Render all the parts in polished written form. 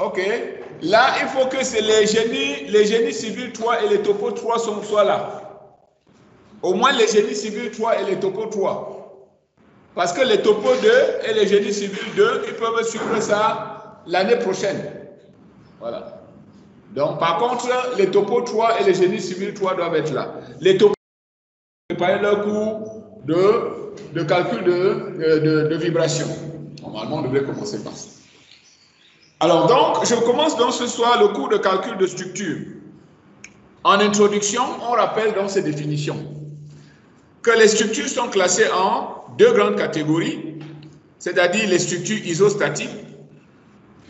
Ok. Là, il faut que les génies civils 3 et les topos 3 soient là. Au moins les génies civils 3 et les topos 3. Parce que les topos 2 et les génies civils 2, ils peuvent suivre ça l'année prochaine. Voilà. Donc, par contre, les topos 3 et les génies civils 3 doivent être là. Les topos préparer leur cours de calcul de vibration. Normalement, on devrait commencer par ça. Alors, donc, je commence donc ce soir le cours de calcul de structure. En introduction, on rappelle donc ces définitions. Que les structures sont classées en deux grandes catégories, c'est-à-dire les structures isostatiques.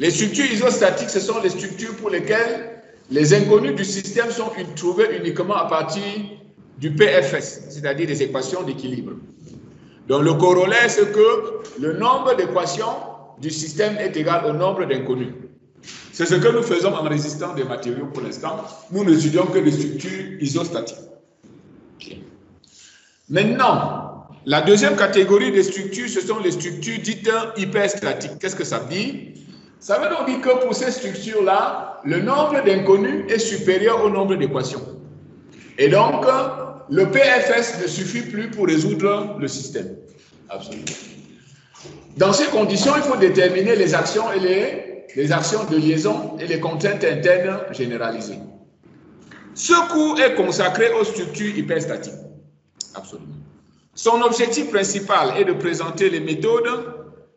Les structures isostatiques, ce sont les structures pour lesquelles les inconnus du système sont trouvés uniquement à partir du PFS, c'est-à-dire des équations d'équilibre. Donc, le corollaire, c'est que le nombre d'équations du système est égal au nombre d'inconnus. C'est ce que nous faisons en résistant des matériaux pour l'instant. Nous n'étudions que des structures isostatiques. Okay. Maintenant, la deuxième catégorie de structures, ce sont les structures dites hyperstatiques. Qu'est-ce que ça veut dire? Ça veut donc dire que pour ces structures-là, le nombre d'inconnus est supérieur au nombre d'équations. Et donc, le PFS ne suffit plus pour résoudre le système. Absolument. Dans ces conditions, il faut déterminer les actions et les actions de liaison et les contraintes internes généralisées. Ce cours est consacré aux structures hyperstatiques. Absolument. Son objectif principal est de présenter les méthodes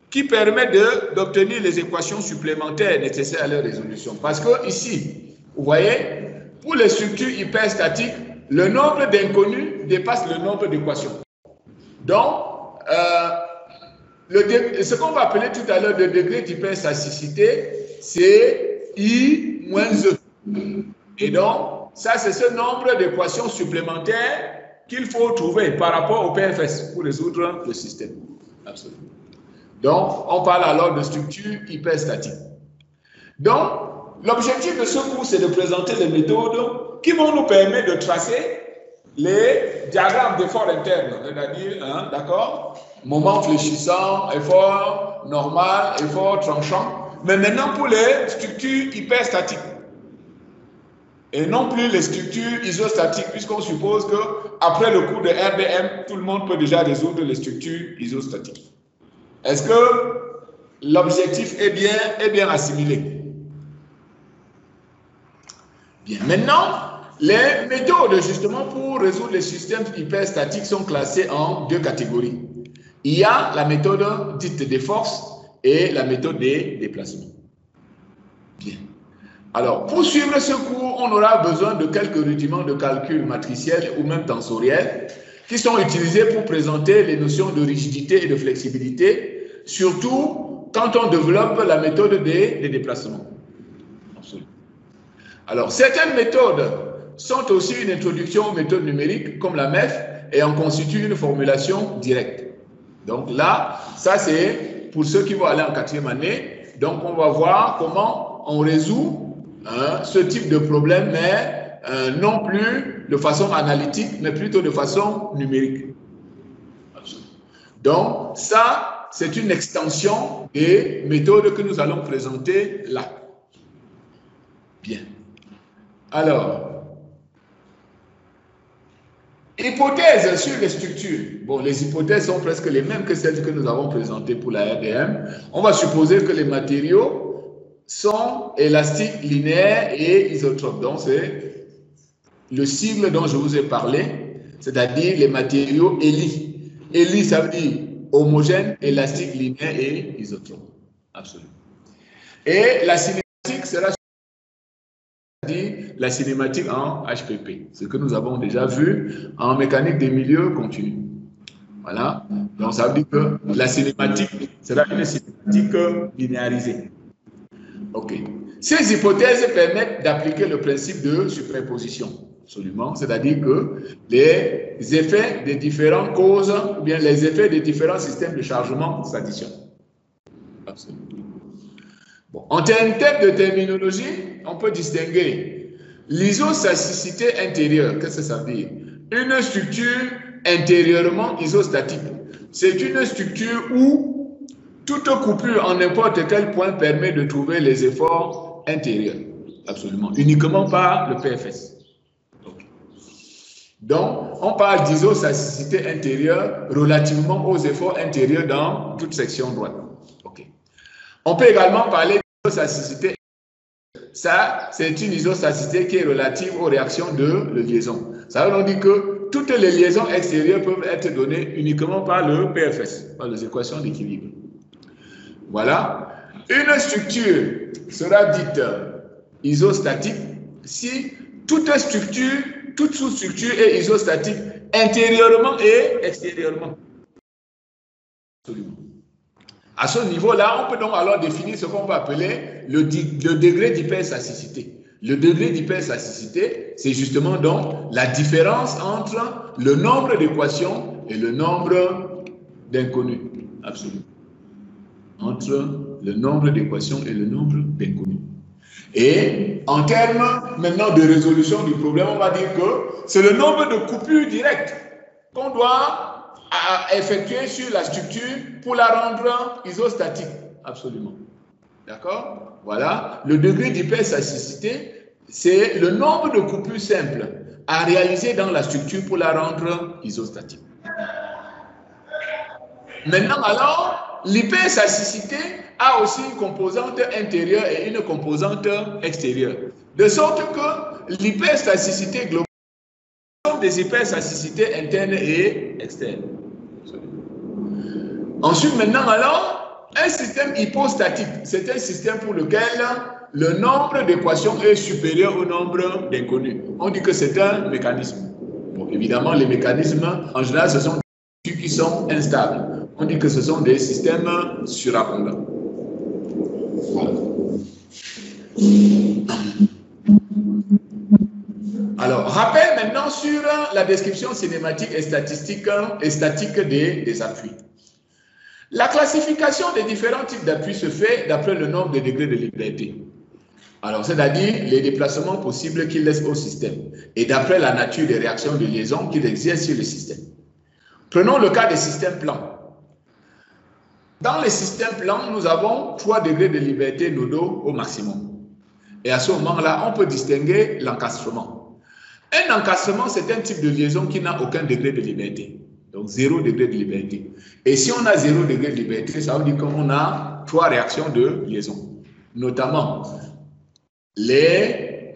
qui permettent d'obtenir les équations supplémentaires nécessaires à leur résolution. Parce que ici, vous voyez, pour les structures hyperstatiques, le nombre d'inconnus dépasse le nombre d'équations. Donc, ce qu'on va appeler tout à l'heure le degré d'hyperstaticité, c'est I moins E. Et donc, ça, c'est ce nombre d'équations supplémentaires qu'il faut trouver par rapport au PFS pour résoudre le système. Absolument. Donc, on parle alors de structure hyperstatique. Donc, l'objectif de ce cours, c'est de présenter les méthodes qui vont nous permettre de tracer les diagrammes d'effort interne, c'est-à-dire, hein, d'accord, moment fléchissant, effort normal, effort tranchant, mais maintenant pour les structures hyperstatiques et non plus les structures isostatiques, puisqu'on suppose qu'après le cours de RDM, tout le monde peut déjà résoudre les structures isostatiques. Est-ce que l'objectif est bien assimilé? Bien. Maintenant, les méthodes justement pour résoudre les systèmes hyperstatiques sont classées en deux catégories. Il y a la méthode dite des forces et la méthode des déplacements. Bien. Alors, pour suivre ce cours, on aura besoin de quelques rudiments de calcul matriciel ou même tensoriel qui sont utilisés pour présenter les notions de rigidité et de flexibilité, surtout quand on développe la méthode des déplacements. Absolument. Alors, certaines méthodes sont aussi une introduction aux méthodes numériques, comme la MEF, et en constituent une formulation directe. Donc là, ça c'est pour ceux qui vont aller en 4e année. Donc, on va voir comment on résout ce type de problème, mais non plus de façon analytique, mais plutôt de façon numérique. Donc, ça, c'est une extension des méthodes que nous allons présenter là. Bien. Alors, hypothèses sur les structures. Bon, les hypothèses sont presque les mêmes que celles que nous avons présentées pour la RDM. On va supposer que les matériaux sont élastiques, linéaires et isotropes. Donc, c'est le sigle dont je vous ai parlé, c'est-à-dire les matériaux ELI. ELI, ça veut dire homogène, élastique, linéaire et isotrope. Absolument. Et la cinématique sera la cinématique en HPP, ce que nous avons déjà vu en mécanique des milieux continus. Voilà. Donc, ça veut dire que la cinématique sera une cinématique linéarisée. OK. Ces hypothèses permettent d'appliquer le principe de superposition. Absolument. C'est-à-dire que les effets des différentes causes, ou bien les effets des différents systèmes de chargement s'additionnent. Absolument. Bon. En termes de terminologie, on peut distinguer l'isostaticité intérieure. Qu'est-ce que ça veut dire? Une structure intérieurement isostatique. C'est une structure où Toute coupure en n'importe quel point permet de trouver les efforts intérieurs. Absolument. Uniquement par le PFS. Okay. Donc, on parle d'isostaticité intérieure relativement aux efforts intérieurs dans toute section droite. Okay. On peut également parler d'isostaticité. Ça, c'est une isostaticité qui est relative aux réactions de liaison. Ça veut dire que toutes les liaisons extérieures peuvent être données uniquement par le PFS, par les équations d'équilibre. Voilà. Une structure sera dite isostatique si toute structure, toute sous-structure est isostatique intérieurement et extérieurement. Absolument. À ce niveau-là, on peut donc alors définir ce qu'on va appeler le degré d'hyperstaticité. Le degré d'hyperstaticité, c'est justement donc la différence entre le nombre d'équations et le nombre d'inconnus. Absolument. Entre le nombre d'équations et le nombre d'inconnus. Et en termes maintenant de résolution du problème, on va dire que c'est le nombre de coupures directes qu'on doit effectuer sur la structure pour la rendre isostatique. Absolument. D'accord? Voilà. Le degré d'hyperstaticité, c'est le nombre de coupures simples à réaliser dans la structure pour la rendre isostatique. Maintenant, alors, l'hyperstaticité a aussi une composante intérieure et une composante extérieure. De sorte que l'hyperstaticité globale sont des hyperstatiicités internes et externes. Ensuite, maintenant, alors, un système hypostatique, c'est un système pour lequel le nombre d'équations est supérieur au nombre d'inconnus. On dit que c'est un mécanisme. Bon, évidemment, les mécanismes, en général, ce sont des structures qui sont instables. On dit que ce sont des systèmes surabondants. Voilà. Alors, rappel maintenant sur la description cinématique et statique des appuis. La classification des différents types d'appuis se fait d'après le nombre de degrés de liberté. Alors, c'est-à-dire les déplacements possibles qu'il laisse au système et d'après la nature des réactions de liaison qu'il exerce sur le système. Prenons le cas des systèmes plans. Dans les systèmes plans, nous avons 3 degrés de liberté nodaux au maximum. Et à ce moment-là, on peut distinguer l'encastrement. Un encastrement, c'est un type de liaison qui n'a aucun degré de liberté. Donc, 0 degré de liberté. Et si on a 0 degré de liberté, ça veut dire qu'on a 3 réactions de liaison. Notamment, les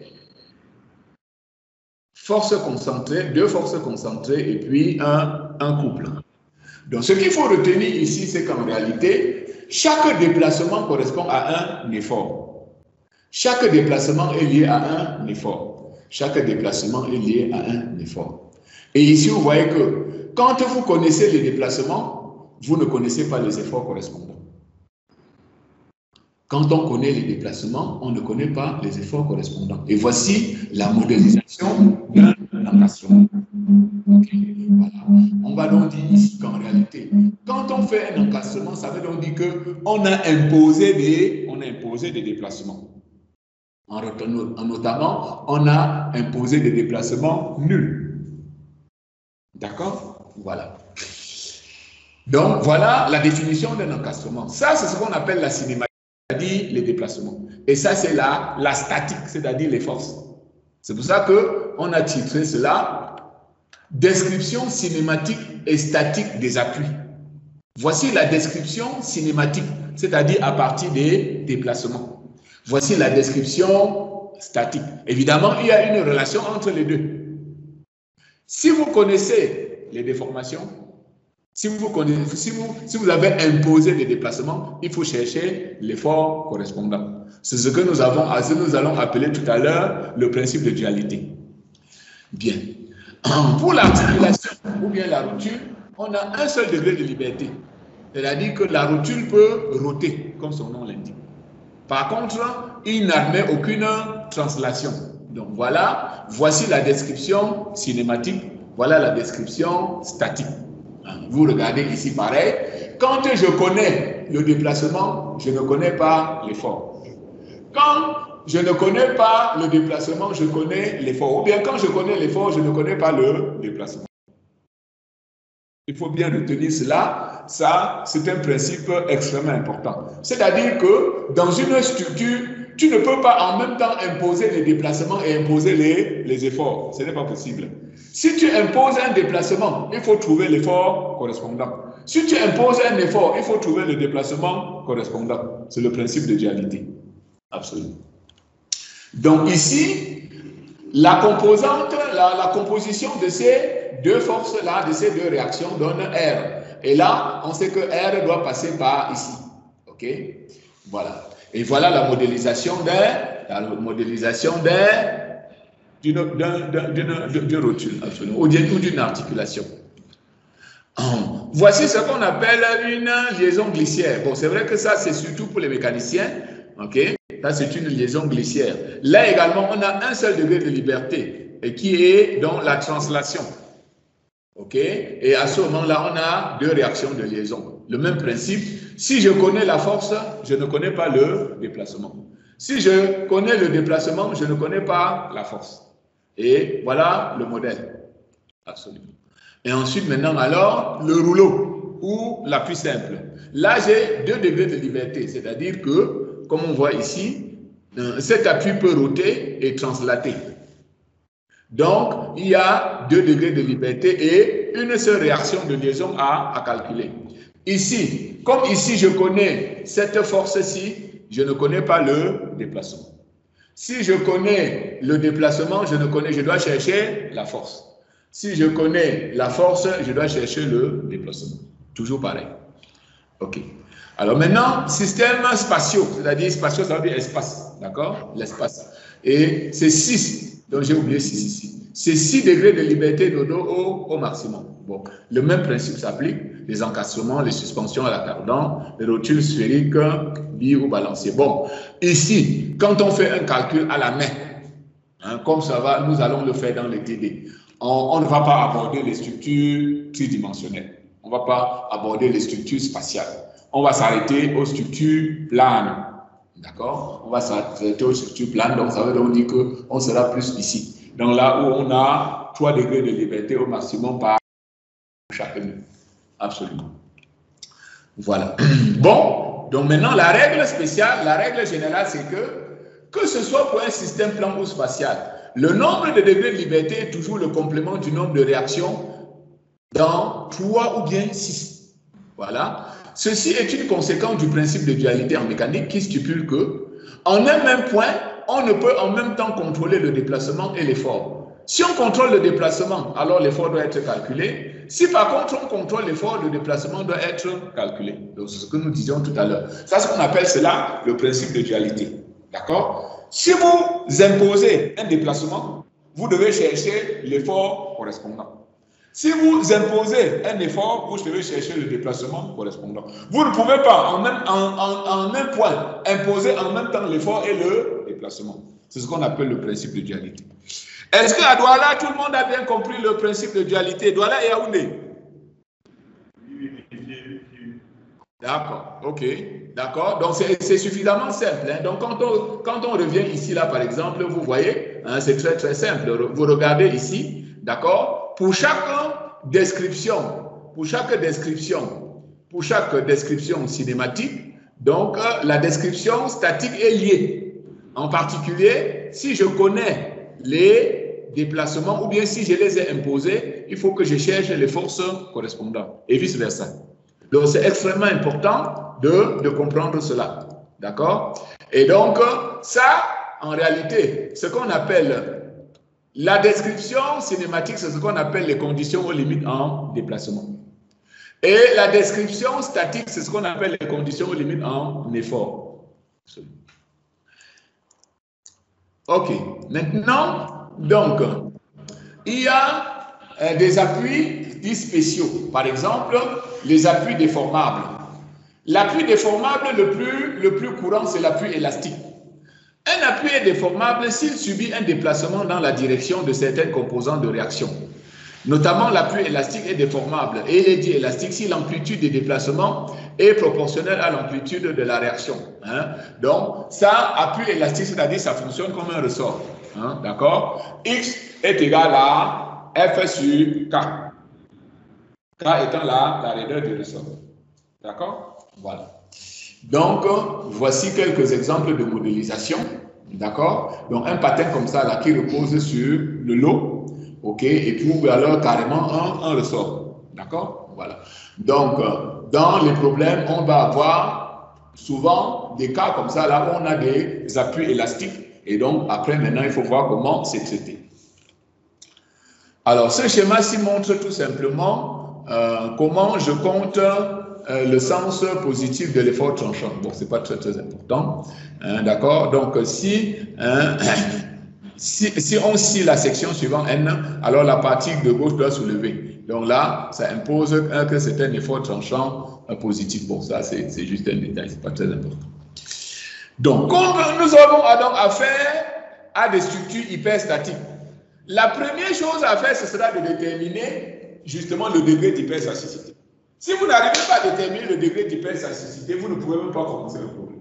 forces concentrées, 2 forces concentrées et puis un couple. Donc, ce qu'il faut retenir ici, c'est qu'en réalité, chaque déplacement correspond à un effort. Chaque déplacement est lié à un effort. Chaque déplacement est lié à un effort. Et ici, vous voyez que quand vous connaissez les déplacements, vous ne connaissez pas les efforts correspondants. Quand on connaît les déplacements, on ne connaît pas les efforts correspondants. Et voici la modélisation d'un encastrement. Okay. Voilà. On va donc dire ici qu'en réalité, quand on fait un encastrement, ça veut donc dire qu'on a imposé des déplacements. Notamment, on a imposé des déplacements nuls. D'accord? Voilà. Donc, voilà la définition d'un encastrement. Ça, c'est ce qu'on appelle la cinématique, c'est-à-dire les déplacements. Et ça, c'est la statique, c'est-à-dire les forces. C'est pour ça qu'on a titré cela description cinématique et statique des appuis. Voici la description cinématique, c'est-à-dire à partir des déplacements. Voici la description statique. Évidemment, il y a une relation entre les deux. Si vous connaissez les déformations, si vous avez imposé des déplacements, il faut chercher l'effort correspondant. C'est ce que nous allons appeler tout à l'heure le principe de dualité. Bien. Pour l'articulation ou bien la rotule, on a un seul degré de liberté. C'est-à-dire que la rotule peut roter, comme son nom l'indique. Par contre, il n'admet aucune translation. Donc voilà, voici la description cinématique, voilà la description statique. Vous regardez ici pareil. Quand je connais le déplacement, je ne connais pas l'effort. Quand je ne connais pas le déplacement, je connais l'effort. Ou bien quand je connais l'effort, je ne connais pas le déplacement. Il faut bien retenir cela. Ça, c'est un principe extrêmement important. C'est-à-dire que dans une structure, tu ne peux pas en même temps imposer les déplacements et imposer les efforts. Ce n'est pas possible. Si tu imposes un déplacement, il faut trouver l'effort correspondant. Si tu imposes un effort, il faut trouver le déplacement correspondant. C'est le principe de dualité. Absolument. Donc ici, la composante, la composition de ces deux forces-là, de ces deux réactions, donne R. Et là, on sait que R doit passer par ici. OK? Voilà. Et voilà la modélisation d'une rotule, absolument, ou d'une articulation. Voici ce qu'on appelle une liaison glissière. Bon, c'est vrai que ça, c'est surtout pour les mécaniciens. OK? Ça, c'est une liaison glissière. Là également, on a un seul degré de liberté, et qui est dans la translation. OK? Et à ce moment-là, on a deux réactions de liaison. Le même principe. Si je connais la force, je ne connais pas le déplacement. Si je connais le déplacement, je ne connais pas la force. Et voilà le modèle. Absolument. Et ensuite, maintenant, alors, le rouleau ou l'appui simple. Là, j'ai 2 degrés de liberté. C'est-à-dire que, comme on voit ici, cet appui peut roter et translater. Donc, il y a 2 degrés de liberté et une seule réaction de liaison à calculer. Ici, comme ici, je connais cette force-ci, je ne connais pas le déplacement. Si je connais le déplacement, je dois chercher la force. Si je connais la force, je dois chercher le déplacement. Toujours pareil. OK. Alors maintenant, système spatiaux, c'est-à-dire spatiaux, ça veut dire espace. D'accord? L'espace. Et c'est 6. Donc j'ai oublié 6 ici. C'est 6 degrés de liberté dodo au maximum. Bon, le même principe s'applique. Les encastrements, les suspensions à la cardan, les rotules sphériques, billes ou balanciers. Bon, ici, quand on fait un calcul à la main, hein, comme ça va, nous allons le faire dans les TD. On ne va pas aborder les structures tridimensionnelles. On ne va pas aborder les structures spatiales. On va s'arrêter aux structures planes. D'accord? On va s'arrêter aux structures planes. Donc, ça veut donc dire qu'on sera plus ici. Donc, là où on a 3 degrés de liberté au maximum par chacune. Absolument. Voilà. Bon, donc maintenant, la règle spéciale, la règle générale, c'est que ce soit pour un système plan ou spatial, le nombre de degrés de liberté est toujours le complément du nombre de réactions dans 3 ou bien 6. Voilà. Ceci est une conséquence du principe de dualité en mécanique qui stipule que, en un même point, on ne peut en même temps contrôler le déplacement et l'effort. Si on contrôle le déplacement, alors l'effort doit être calculé. Si par contre on contrôle l'effort, le déplacement doit être calculé. Donc c'est ce que nous disions tout à l'heure. Ça, c'est ce qu'on appelle cela le principe de dualité. D'accord? Si vous imposez un déplacement, vous devez chercher l'effort correspondant. Si vous imposez un effort, vous devez chercher le déplacement correspondant. Vous ne pouvez pas en un point imposer en même temps l'effort et le déplacement. C'est ce qu'on appelle le principe de dualité. Est-ce qu'à Douala, tout le monde a bien compris le principe de dualité? Douala et Yaoundé? D'accord, ok, d'accord. Donc c'est suffisamment simple. Hein? Donc quand on revient ici, là, par exemple, vous voyez, hein, c'est très très simple. Vous regardez ici, d'accord? Pour chaque description cinématique, donc la description statique est liée. En particulier, si je connais les déplacements ou bien si je les ai imposés, il faut que je cherche les forces correspondantes et vice-versa. Donc, c'est extrêmement important de comprendre cela. D'accord? Et donc, ça, en réalité, ce qu'on appelle la description cinématique, c'est ce qu'on appelle les conditions aux limites en déplacement. Et la description statique, c'est ce qu'on appelle les conditions aux limites en effort. OK. Maintenant, donc, il y a des appuis dits spéciaux. Par exemple, les appuis déformables. L'appui déformable le plus courant, c'est l'appui élastique. Un appui est déformable s'il subit un déplacement dans la direction de certaines composantes de réaction. Notamment, l'appui élastique est déformable et il est dit élastique si l'amplitude des déplacements est proportionnelle à l'amplitude de la réaction. Hein? Donc, ça, appui élastique, c'est-à-dire ça fonctionne comme un ressort. Hein? D'accord? X est égal à F sur K. K étant la raideur du ressort. D'accord? Voilà. Donc, voici quelques exemples de modélisation. D'accord? Donc, un patin comme ça, là, qui repose sur le lot. OK? Et puis, alors, carrément, un ressort. D'accord? Voilà. Donc, dans les problèmes, on va avoir souvent des cas comme ça, là, où on a des appuis élastiques. Et donc, après, maintenant, il faut voir comment c'est traité. Alors, ce schéma-ci montre tout simplement comment je compte le sens positif de l'effort tranchant. Bon, c'est pas très, très important. D'accord? Donc, si on scie la section suivant N, alors la partie de gauche doit soulever. Donc là, ça impose que c'est un effort tranchant positif. Bon, ça, c'est juste un détail, c'est pas très important. Donc, quand nous avons donc affaire à des structures hyperstatiques, la première chose à faire, ce sera de déterminer justement le degré d'hyperstaticité. Si vous n'arrivez pas à déterminer le degré d'hyperstaticité, vous ne pouvez même pas commencer le problème.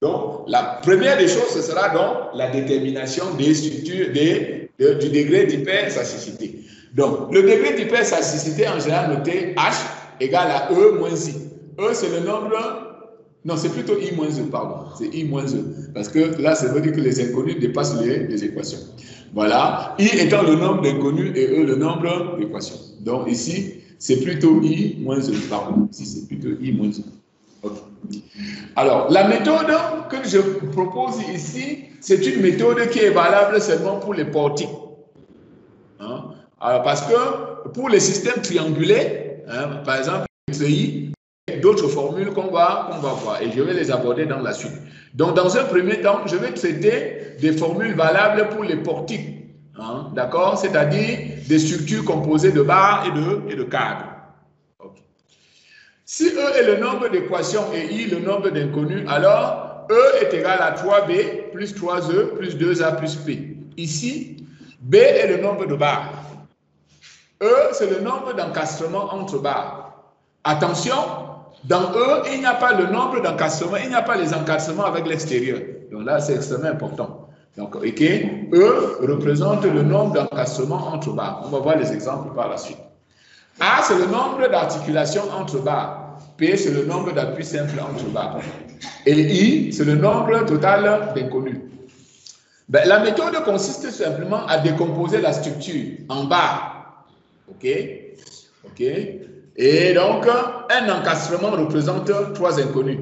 Donc, la première des choses, ce sera donc la détermination des structures du degré d'hyperstaticité. Donc, le degré d'hyperstaticité, en général, noté H égale à E moins I. E, c'est le nombre... Non, c'est plutôt I moins E, pardon. C'est I moins E. Parce que là, ça veut dire que les inconnus dépassent les équations. Voilà. I étant le nombre d'inconnus et E le nombre d'équations. Donc ici, c'est plutôt I moins E. Pardon. Ici, c'est plutôt I moins E. Okay. Alors, la méthode que je propose ici, c'est une méthode qui est valable seulement pour les portiques. Hein? Alors, parce que pour les systèmes triangulés, hein, par exemple, XI, d'autres formules qu'on va voir et je vais les aborder dans la suite. Donc, dans un premier temps, je vais traiter des formules valables pour les portiques. Hein, d'accord? C'est-à-dire des structures composées de barres et de cadres. Okay. Si E est le nombre d'équations et I le nombre d'inconnus, alors E est égal à 3B plus 3E plus 2A plus P. Ici, B est le nombre de barres. E, c'est le nombre d'encastrements entre barres. Attention, dans E, il n'y a pas le nombre d'encastrements, il n'y a pas les encastrements avec l'extérieur. Donc là, c'est extrêmement important. Donc, OK, E représente le nombre d'encastrements entre barres. On va voir les exemples par la suite. A, c'est le nombre d'articulations entre barres. P, c'est le nombre d'appuis simples entre barres. Et I, c'est le nombre total d'inconnus. Ben, la méthode consiste simplement à décomposer la structure en barres. OK? OK? Et donc, un encastrement représente 3 inconnus.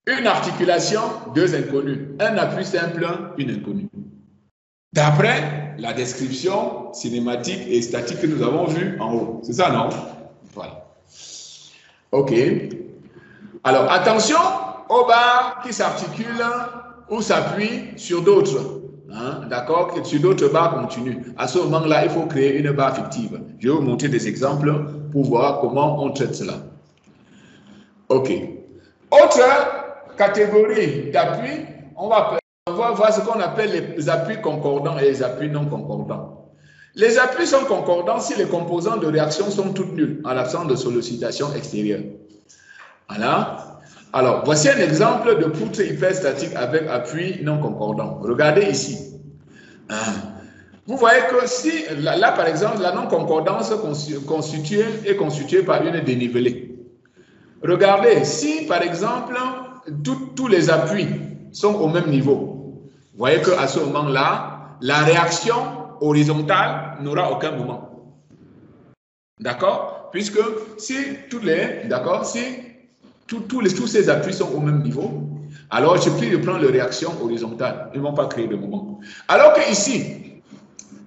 Une articulation, 2 inconnus. Un appui simple, une inconnue. D'après la description cinématique et statique que nous avons vue en haut. C'est ça, non? Voilà. OK. Alors, attention aux barres qui s'articulent ou s'appuient sur d'autres. Hein, d'accord? Sur d'autres barres continues. À ce moment-là, il faut créer une barre fictive. Je vais vous montrer des exemples pour voir comment on traite cela. OK. Autre catégorie d'appui, on va voir ce qu'on appelle les appuis concordants et les appuis non concordants. Les appuis sont concordants si les composants de réaction sont toutes nulles, en l'absence de sollicitation extérieure. Voilà. Alors, voici un exemple de poutre hyperstatique avec appui non concordant. Regardez ici. Vous voyez que si, là par exemple, la non-concordance est constituée par une dénivelée. Regardez, si par exemple, tous les appuis sont au même niveau, vous voyez qu'à ce moment-là, la réaction horizontale n'aura aucun moment. D'accord? Puisque si tous ces appuis sont au même niveau, alors je peux prendre les réactions horizontales. Ils ne vont pas créer de moment. Alors que ici,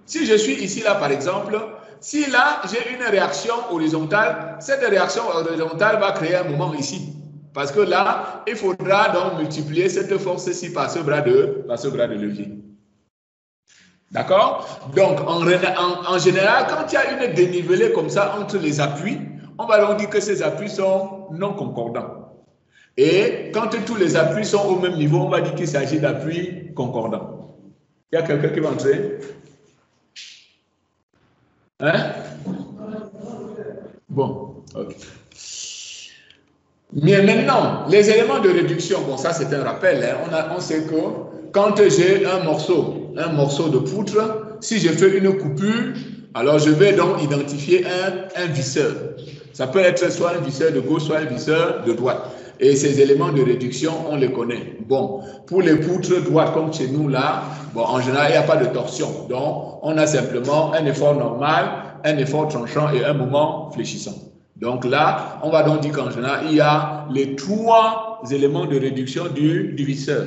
si je suis ici là par exemple, si là j'ai une réaction horizontale, cette réaction horizontale va créer un moment ici. Parce que là, il faudra donc multiplier cette force-ci par ce bras de levier. D'accord? Donc, en général, quand il y a une dénivelée comme ça entre les appuis, on va donc dire que ces appuis sont non concordants. Et quand tous les appuis sont au même niveau, on va dire qu'il s'agit d'appuis concordants. Il y a quelqu'un qui va entrer? Hein? Bon, ok. Mais maintenant, les éléments de réduction, bon ça c'est un rappel, hein, on sait que quand j'ai un morceau de poutre, si je fais une coupure, Alors, je vais donc identifier un visseur. Ça peut être soit un visseur de gauche, soit un visseur de droite. Et ces éléments de réduction, on les connaît. Bon, pour les poutres droites, comme chez nous là, bon, en général, il n'y a pas de torsion. Donc, on a simplement un effort normal, un effort tranchant et un moment fléchissant. Donc là, on va donc dire qu'en général, il y a les 3 éléments de réduction du visseur.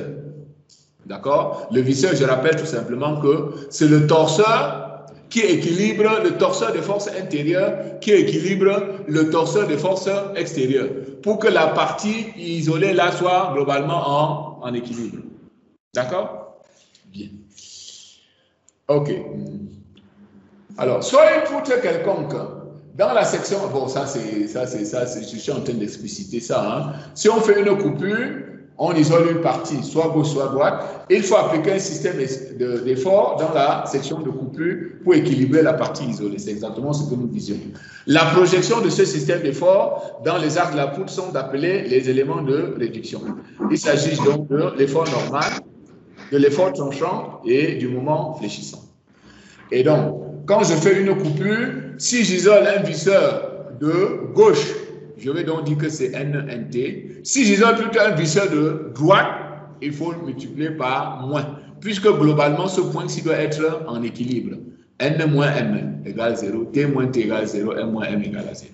D'accord? Le visseur, je rappelle tout simplement que c'est le torseur qui équilibre le torseur de force intérieure qui équilibre le torseur de force extérieure pour que la partie isolée là soit globalement en équilibre. D'accord? Bien. OK. Alors, soit une poutre quelconque, dans la section, bon, ça, je suis en train d'expliciter ça. Hein. Si on fait une coupure, on isole une partie, soit gauche, soit droite. Il faut appliquer un système d'effort dans la section de coupure pour équilibrer la partie isolée. C'est exactement ce que nous disions. La projection de ce système d'effort dans les arcs de la poutre sont appelés les éléments de réduction. Il s'agit donc de l'effort normal, de l'effort tranchant et du moment fléchissant. Et donc, quand je fais une coupure, si j'isole un visseur de gauche, je vais donc dire que c'est NNT. Si j'isole plutôt un visseur de droite, il faut le multiplier par moins, puisque globalement, ce point-ci doit être en équilibre. N moins M égale 0, T moins T égale 0, M moins M égale à 0.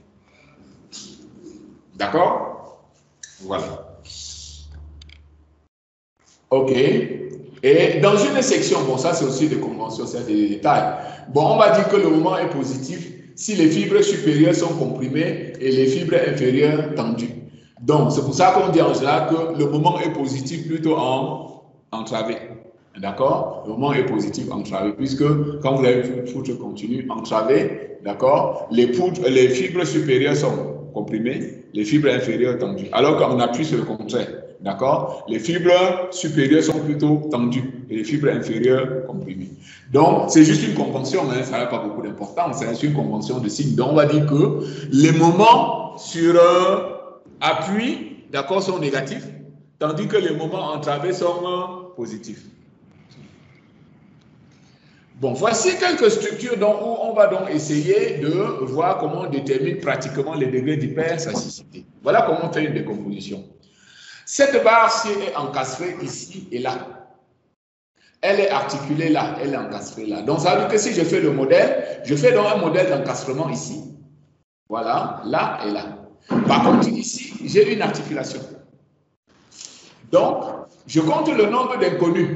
D'accord? Voilà. OK. Et dans une section, bon, ça c'est aussi des conventions, c'est des détails. Bon, on va dire que le moment est positif si les fibres supérieures sont comprimées et les fibres inférieures tendues. Donc, c'est pour ça qu'on dit en général que le moment est positif plutôt entravé. D'accord? Le moment est positif entravé, puisque quand vous avez une poutre continue entravée, d'accord, les fibres supérieures sont comprimées, les fibres inférieures tendues. Alors qu'on appuie sur le contraire. D'accord? Les fibres supérieures sont plutôt tendues et les fibres inférieures comprimées. Donc, c'est juste une convention, hein, ça n'a pas beaucoup d'importance, c'est une convention de signe. Donc, on va dire que les moments sur appui, d'accord, sont négatifs, tandis que les moments entravés sont positifs. Bon, voici quelques structures où on va donc essayer de voir comment on détermine pratiquement les degrés d'hyperstaticité. Voilà comment on fait une décomposition. Cette barre-ci est encastrée ici et là. Elle est articulée là, elle est encastrée là. Donc, ça veut dire que si je fais le modèle, je fais donc un modèle d'encastrement ici. Voilà, là et là. Par contre, ici, j'ai une articulation. Donc, je compte le nombre d'inconnus.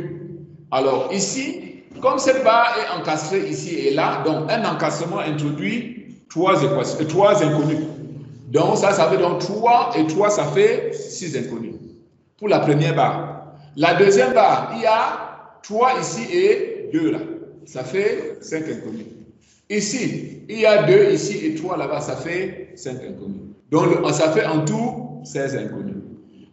Alors, ici, comme cette barre est encastrée ici et là, donc un encastrement introduit 3 inconnus. Donc, ça fait donc 3 et 3, ça fait 6 inconnus. Pour la première barre. La deuxième barre, il y a 3 ici et 2 là. Ça fait 5 inconnus. Ici, il y a 2 ici et 3 là-bas, ça fait 5 inconnus. Donc, ça fait en tout 16 inconnus.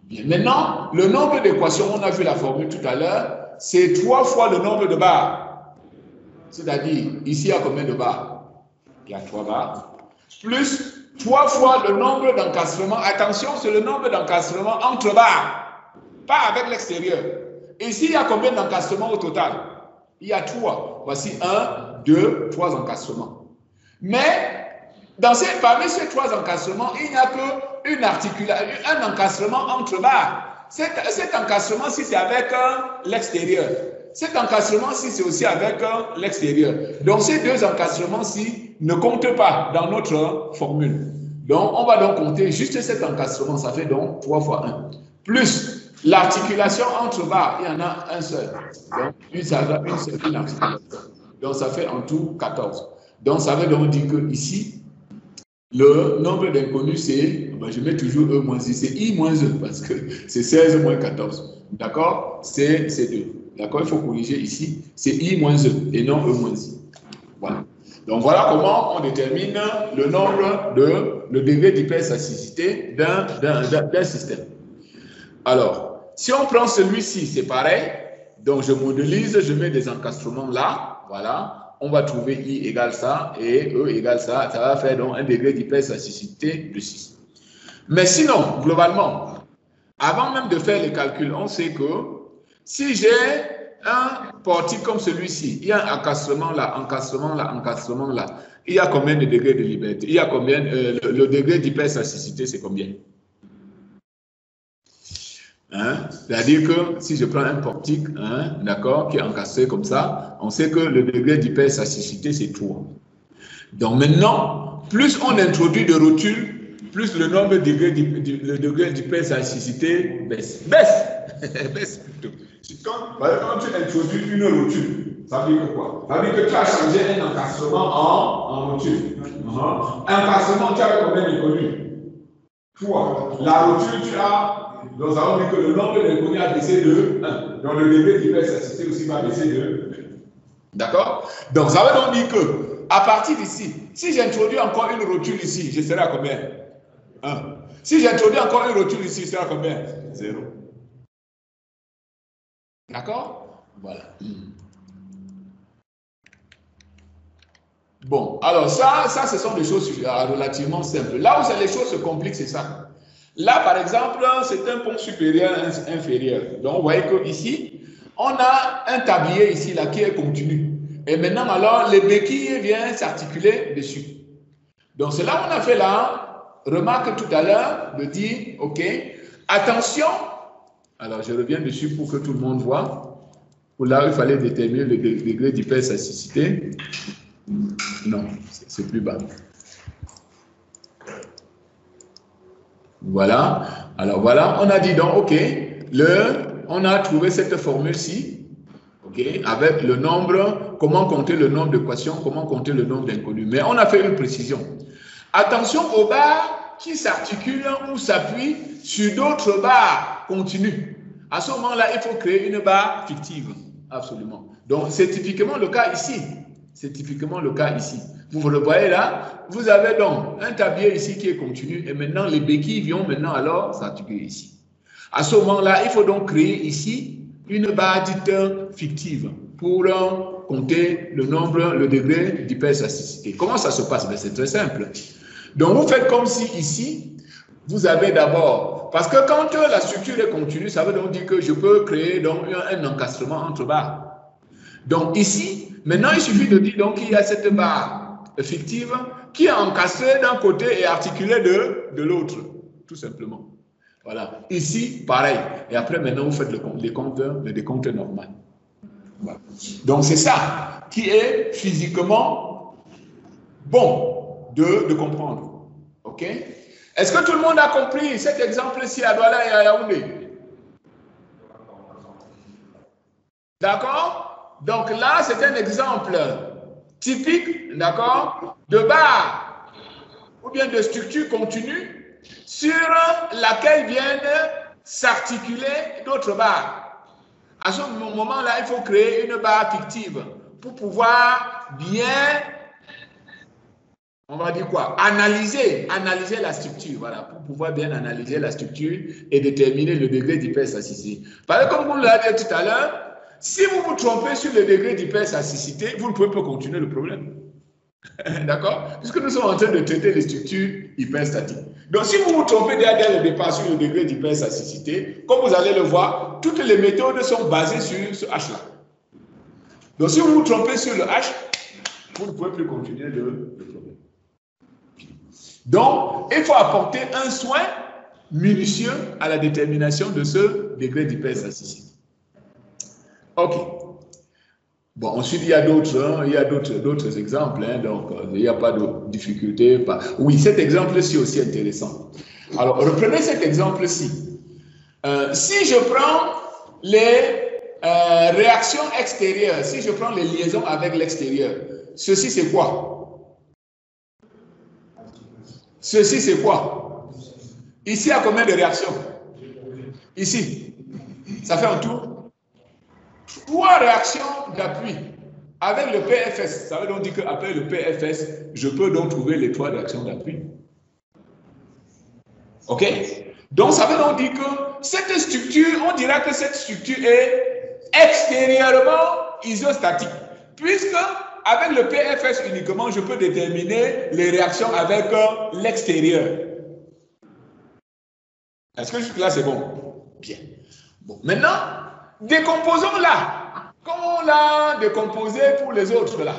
Bien. Maintenant, le nombre d'équations, on a vu la formule tout à l'heure, c'est 3 fois le nombre de barres. C'est-à-dire, ici, il y a combien de barres? Il y a 3 barres. Plus 3 fois le nombre d'encastrements. Attention, c'est le nombre d'encastrements entre barres, pas avec l'extérieur. Ici, il y a combien d'encastrements au total? Il y a 3. Voici 1, 2, 3 encastrements. Mais, parmi ces 3 encassements, il n'y a qu'un encastrement entre barres. Cet encastrement-ci, c'est avec l'extérieur. Cet encastrement-ci, c'est aussi avec l'extérieur. Donc, ces 2 encastrements-ci ne comptent pas dans notre formule. Donc, on va donc compter juste cet encastrement. Ça fait donc 3 fois 1. Plus l'articulation entre barres, il y en a un seul. Donc, une seule articulation. Donc, ça fait en tout 14. Donc, ça veut donc dire que ici, le nombre d'inconnus, c'est, je mets toujours E moins I, c'est I moins E, parce que c'est 16 moins 14. D'accord? C'est 2. D'accord? Il faut corriger ici, c'est I moins E et non E moins I. Voilà. Donc, voilà comment on détermine le nombre le degré d'hyperstaticité d'un système. Alors, si on prend celui-ci, c'est pareil. Donc, je modélise, je mets des encastrements là. Voilà. On va trouver I égale ça et E égale ça. Ça va faire donc un degré d'hyperstaticité de 6. Mais sinon, globalement, avant même de faire les calculs, on sait que si j'ai un portique comme celui-ci, il y a un encastrement là, encastrement là, encastrement là. Il y a combien de degrés de liberté? Il y a combien, le degré d'hyperstaticité, c'est combien? Hein? C'est-à-dire que si je prends un portique, hein, d'accord, qui est encastré comme ça, on sait que le degré d'hyperstaticité, c'est 3. Donc maintenant, plus on introduit de rotules, plus le nombre de degrés d'hyperstaticité baisse. Baisse plutôt. Quand tu introduis une rotule, ça veut dire quoi? Ça veut dire que tu as changé un encastrement en rotule. Encastrement, tu as combien d'inconnus? 3. La rotule, tu as. Donc ça veut dire que le nombre d'inconnus a baissé de 1. Donc le degré d'hyperstaticité aussi va baisser de 2. D'accord? Donc ça veut donc dire que à partir d'ici, si j'introduis encore une rotule ici, je serai à combien? 1. Si j'introduis encore une rotule ici, je serai à combien? 0. D'accord? Voilà. Bon, alors ça, ce sont des choses relativement simples. Là où les choses se compliquent, c'est ça. Là, par exemple, c'est un pont supérieur, inférieur. Donc, vous voyez qu'ici, on a un tablier ici, là, qui est continu. Et maintenant, alors, les béquilles viennent s'articuler dessus. Donc, c'est là où on a fait là, remarque tout à l'heure, de dire, OK, attention. Alors, je reviens dessus pour que tout le monde voit. Pour là, il fallait déterminer le degré d'hyperstaticité. Non, c'est plus bas. Voilà. Alors voilà, on a dit donc, OK, on a trouvé cette formule-ci, OK, avec le nombre, comment compter le nombre d'équations, comment compter le nombre d'inconnus. Mais on a fait une précision. Attention aux barres qui s'articulent ou s'appuient sur d'autres barres continues. À ce moment-là, il faut créer une barre fictive. Absolument. Donc, c'est typiquement le cas ici. C'est typiquement le cas ici. Vous le voyez là, vous avez donc un tablier ici qui est continu et maintenant les béquilles viennent maintenant alors s'articuler ici. À ce moment-là, il faut donc créer ici une barre dite fictive pour compter le nombre, le degré d'hyperstaticité. Comment ça se passe? C'est très simple. Donc, vous faites comme si ici, vous avez d'abord, parce que quand la structure est continue, ça veut donc dire que je peux créer donc un encastrement entre barres. Donc ici, maintenant, il suffit de dire donc qu'il y a cette barre fictive qui est encastrée d'un côté et articulée de l'autre, tout simplement. Voilà. Ici, pareil. Et après, maintenant, vous faites le décompte normal. Voilà. Donc, c'est ça qui est physiquement bon de comprendre. OK? Est-ce que tout le monde a compris cet exemple-ci à Douala et à Yaoundé? D'accord? Donc là, c'est un exemple typique, d'accord, de barre ou bien de structure continue sur laquelle viennent s'articuler d'autres barres. À ce moment-là, il faut créer une barre fictive pour pouvoir bien, on va dire quoi, analyser la structure, voilà, pour pouvoir bien analyser la structure et déterminer le degré d'hyperstaticité. Parce que comme vous l'avez dit tout à l'heure, si vous vous trompez sur le degré d'hyperstaticité, vous ne pouvez pas continuer le problème. D'accord? Puisque nous sommes en train de traiter les structures hyperstatiques. Donc, si vous vous trompez dès le départ sur le degré d'hyperstaticité, comme vous allez le voir, toutes les méthodes sont basées sur ce H-là. Donc, si vous vous trompez sur le H, vous ne pouvez plus continuer le problème. Donc, il faut apporter un soin minutieux à la détermination de ce degré d'hyperstaticité. OK. Bon, ensuite, il y a d'autres exemples, hein, donc il n'y a pas de difficulté. Oui, cet exemple-ci est aussi intéressant. Alors, reprenez cet exemple-ci. Si je prends les réactions extérieures, si je prends les liaisons avec l'extérieur, ceci c'est quoi? Ceci c'est quoi? Ici, il y a combien de réactions? Ici, ça fait un tour? 3 réactions d'appui avec le PFS. Ça veut donc dire qu'après le PFS, je peux donc trouver les 3 réactions d'appui. OK? Donc, ça veut donc dire que cette structure, on dira que cette structure est extérieurement isostatique. Puisque, avec le PFS uniquement, je peux déterminer les réactions avec l'extérieur. Est-ce que jusque-là, c'est bon? Bien. Bon, maintenant, décomposons-la. l'a décomposé pour les autres là.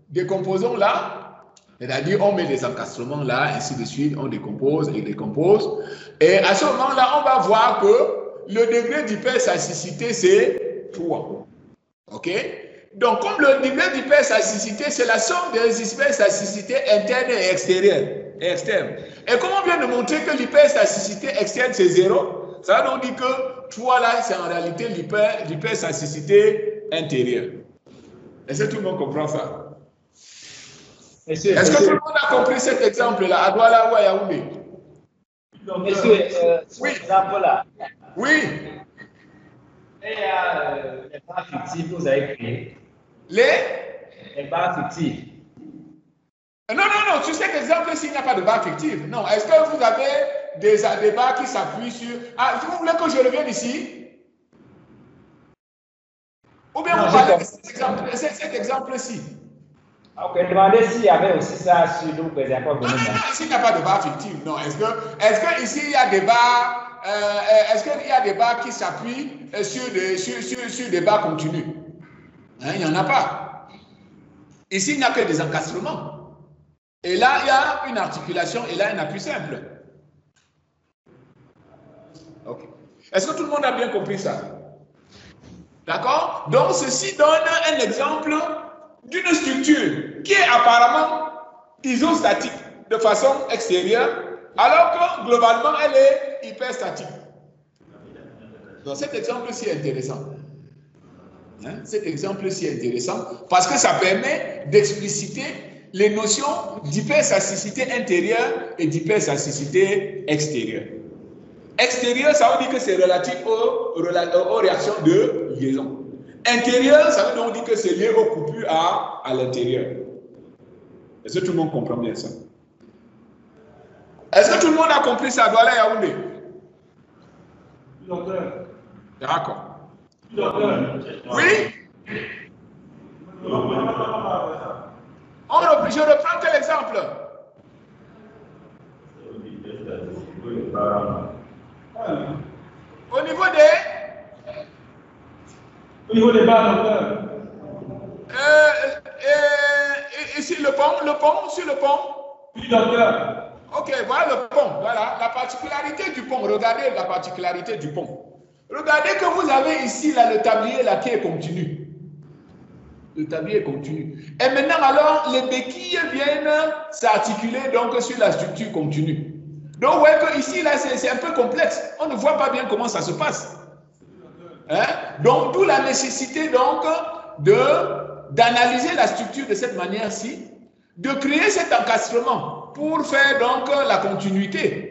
Décomposons là, c'est-à-dire on met des encastrements là, ainsi de suite, on décompose et décompose. Et à ce moment-là, on va voir que le degré d'hyperstaticité, c'est 3. OK? Donc, comme le degré d'hyperstaticité, c'est la somme des hyperstatiicités internes et externes. Et comme on vient de montrer que l'hyperstaticité externe, c'est 0, ça veut donc dire que 3 là, c'est en réalité l'hyperstaticité intérieure. Est-ce que tout le monde comprend ça? Est-ce que tout le monde a compris cet exemple-là, à Douala ou à Yaoundé? Monsieur, oui. Exemple-là. Oui. Et les barres fictives que vous avez créées. Les barres fictives. Non, sur cet exemple-ci, il n'y a pas de barres fictives. Non, est-ce que vous avez des barres qui s'appuient sur... Ah, vous voulez que je revienne ici? Ou bien vous parlez de cet exemple-ci? Ok, demandez s'il y avait aussi ça sur d'autres exemples. Non, ici, il n'y a pas de barres fictives. Non, est-ce que ici, il y a des barres... est-ce qu'il y a des barres qui s'appuient sur des barres continues? Il n'y en a pas. Ici, il n'y a que des encastrements. Et là, il y a une articulation et là, un appui simple. Ok. Est-ce que tout le monde a bien compris ça? D'accord? Donc, ceci donne un exemple d'une structure qui est apparemment isostatique de façon extérieure, alors que globalement, elle est hyperstatique. Donc, cet exemple-ci est intéressant. Cet exemple-ci est intéressant parce que ça permet d'expliciter les notions d'hyperstaticité intérieure et d'hyperstaticité extérieure. Extérieur, ça veut dire que c'est relatif aux réactions de liaison. Intérieur, ça veut donc dire que c'est lié aux coupures à l'intérieur. Est-ce que tout le monde comprend bien ça? Est-ce que tout le monde a compris ça? Douala Yaoundé? D'accord. Oui? Je reprends quel exemple? Au niveau des barres, ici le pont, sur le pont. Oui, docteur. Ok, voilà le pont. Voilà la particularité du pont. Regardez la particularité du pont. Regardez que vous avez ici là, le tablier là, qui est continu. Le tablier est continu. Et maintenant, alors, les béquilles viennent s'articuler donc sur la structure continue. Donc, vous voyez que ici, là, c'est un peu complexe. On ne voit pas bien comment ça se passe. Donc, d'où la nécessité donc d'analyser la structure de cette manière-ci, de créer cet encastrement pour faire donc la continuité.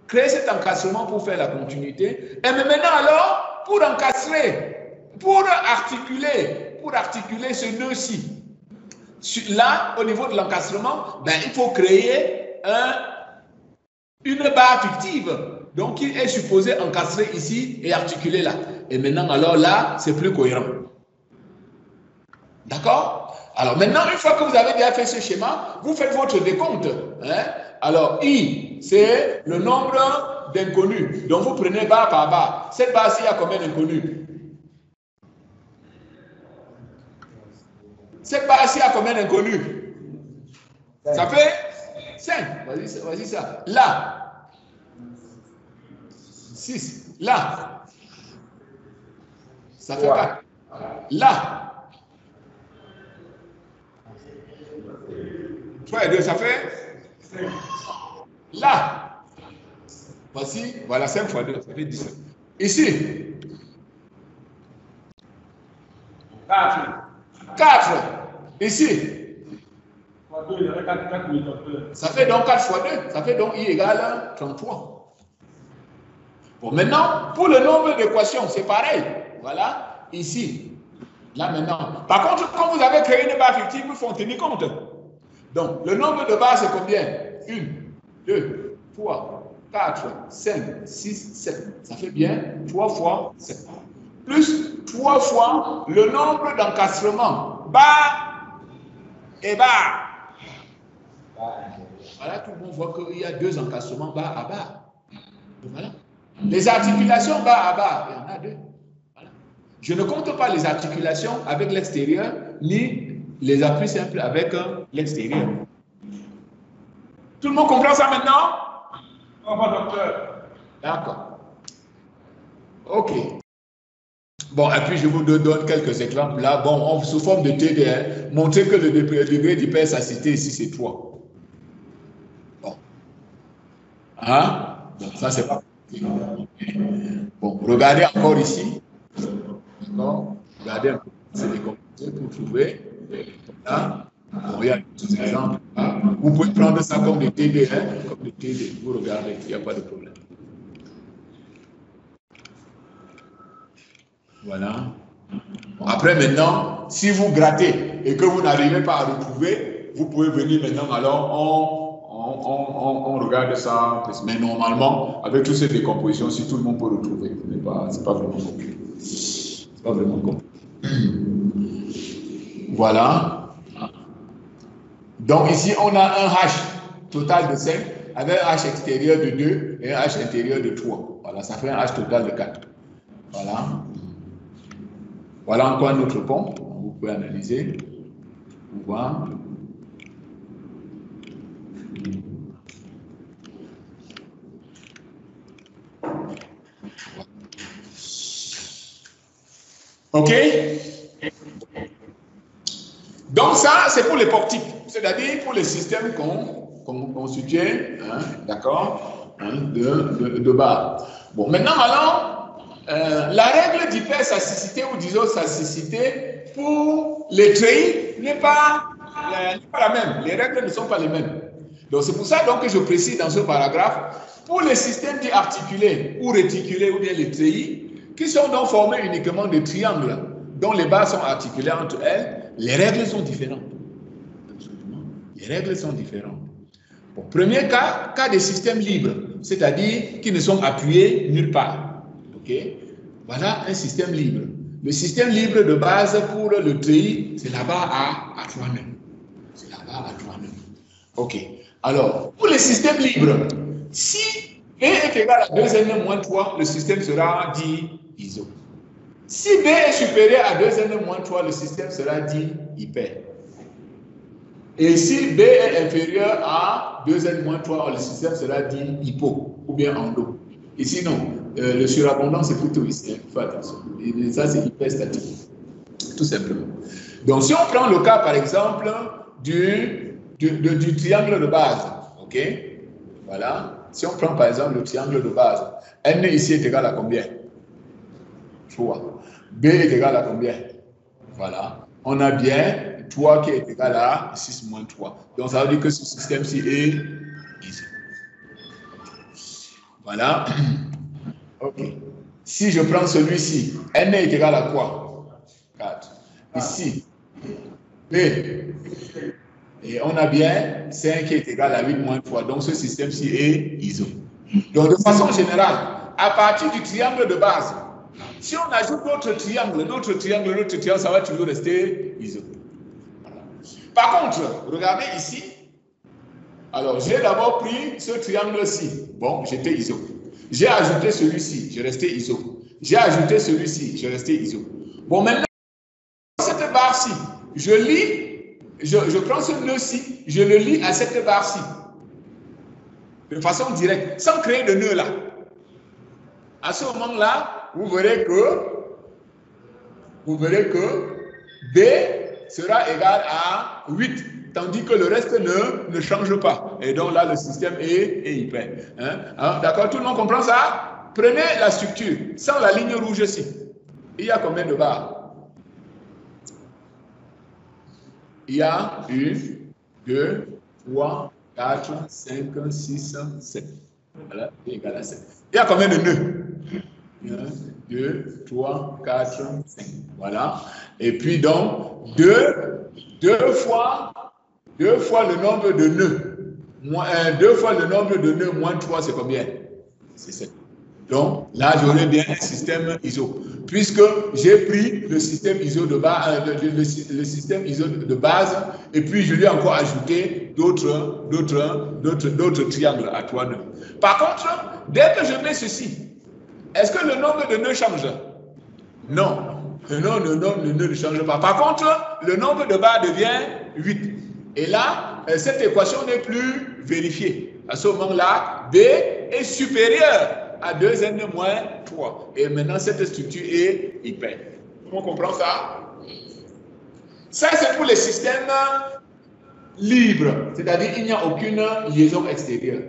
Créer cet encastrement pour faire la continuité. Et maintenant, alors, pour encastrer, pour articuler ce nœud-ci, là, au niveau de l'encastrement, ben, il faut créer une barre fictive. Donc, qui est supposé encastrer ici et articuler là. Et maintenant, alors là, c'est plus cohérent. D'accord? Alors, maintenant, une fois que vous avez déjà fait ce schéma, vous faites votre décompte. Alors, I, c'est le nombre d'inconnus. Donc, vous prenez barre par barre. Cette barre-ci, il y a combien d'inconnus? Cette barre-ci, il y a combien d'inconnus? Ça fait 5. Vas-y, ça. Là. 6. Là. Ça fait 4. Là. 3 et 2, ça fait 5. Là. Voici, voilà 5 fois 2, ça fait 17. Ici. 4. Ici. Ça fait donc 4 fois 2. Ça fait donc I égale 33. Bon, maintenant, pour le nombre d'équations, c'est pareil. Voilà, ici. Là, maintenant. Par contre, quand vous avez créé une barre fictive, il faut en tenir compte. Donc, le nombre de barres, c'est combien? 1, 2, 3, 4, 5, 6, 7. Ça fait bien 3 fois 7. Plus 3 fois le nombre d'encastrements. Barre et barre. Voilà, tout le monde voit qu'il y a 2 encastrements barre à barre. Voilà. Les articulations barre à barre, il y en a 2. Voilà. Je ne compte pas les articulations avec l'extérieur, ni les appuis simples avec l'extérieur. Tout le monde comprend ça maintenant? Au revoir, docteur. D'accord. OK. Bon, et puis je vous donne quelques exemples là. Bon, sous forme de TDR, montrer que le degré d'hypersatiété ici, c'est 3. Bon. Hein? Bon, ça, c'est pas. Bon, regardez encore ici. D'accord? Regardez un peu. C'est décomposé pour trouver. Là. Bon, il y a des exemples. Là. Vous pouvez prendre ça comme des TD, hein? Comme des TD. Vous regardez, il n'y a pas de problème. Voilà. Bon, après, maintenant, si vous grattez et que vous n'arrivez pas à retrouver, vous pouvez venir maintenant, alors on regarde ça. Mais normalement, avec toutes ces décompositions, si tout le monde peut retrouver, c'est pas vraiment compliqué. C'est pas vraiment compliqué. Voilà. Donc ici, on a un H total de 5 avec un H extérieur de 2 et un H intérieur de 3. Voilà, ça fait un H total de 4. Voilà. Voilà encore un autre pont. Vous pouvez analyser. Vous voir. OK? Donc ça, c'est pour les portiques, c'est-à-dire pour les systèmes constitués, hein, d'accord, hein, de base. Bon, maintenant, alors, la règle d'hypersasticité ou d'isosasticité pour les treillis n'est pas la même. Les règles ne sont pas les mêmes. Donc c'est pour ça donc, que je précise dans ce paragraphe, pour les systèmes dits articulés ou réticulés ou bien les treillis, qui sont donc formés uniquement de triangles dont les bases sont articulées entre elles, les règles sont différentes. Les règles sont différentes. Bon, premier cas des systèmes libres, c'est-à-dire qui ne sont appuyés nulle part. Ok? Voilà un système libre. Le système libre de base pour le treillis, c'est la barre à 3 nœuds. C'est la barre à 3 nœuds. Ok. Alors, pour les systèmes libres, si B est égal à 2N moins 3, le système sera dit iso. Si B est supérieur à 2N moins 3, le système sera dit hyper. Et si B est inférieur à 2N moins 3, le système sera dit hypo ou bien endo. Ici, non. Le surabondant, c'est plutôt ici. Il faut attention. Et ça, c'est hyperstatique. Tout simplement. Donc, si on prend le cas, par exemple, du triangle de base, ok? Voilà. Si on prend, par exemple, le triangle de base, N ici est égal à combien? 3. B est égal à combien? Voilà. On a bien 3 qui est égal à 6 moins 3. Donc, ça veut dire que ce système-ci est ici. Voilà. OK. Si je prends celui-ci, N est égal à quoi? 4. Ici, B. Et on a bien 5 qui est égal à 8 moins 3. Donc, ce système-ci est iso. Donc, de façon générale, à partir du triangle de base, si on ajoute d'autres triangles, ça va toujours rester iso. Voilà. Par contre, regardez ici. Alors, j'ai d'abord pris ce triangle-ci. Bon, j'étais iso. J'ai ajouté celui-ci, je restais iso. J'ai ajouté celui-ci, je restais iso. Bon, maintenant, cette barre-ci, je prends ce nœud-ci, je le lie à cette barre-ci. De façon directe, sans créer de nœud là. À ce moment-là, vous verrez que B sera égal à 8, tandis que le reste ne change pas. Et donc là, le système est hyper. Hein? D'accord? Tout le monde comprend ça? Prenez la structure, sans la ligne rouge ici. Il y a combien de barres? Il y a 1, 2, 3, 4, 5, 6, 7. Voilà, B égale à 7. Il y a combien de nœuds? 1, 2, 3, 4, 5. Voilà. Et puis donc, 2 fois le nombre de nœuds. 2 fois le nombre de nœuds moins 3, c'est combien? C'est 7. Donc, là, j'aurai bien un système ISO. Puisque j'ai pris le système ISO de base, le système ISO de base, et puis je lui ai encore ajouté d'autres triangles à 3 nœuds. Par contre, dès que je mets ceci, est-ce que le nombre de nœuds change? Non. Le nombre de nœuds ne change pas. Par contre, le nombre de barres devient 8. Et là, cette équation n'est plus vérifiée. À ce moment-là, B est supérieur à 2n moins 3. Et maintenant, cette structure est hyper. On comprend ça? Ça, c'est pour les systèmes libres. C'est-à-dire qu'il n'y a aucune liaison extérieure.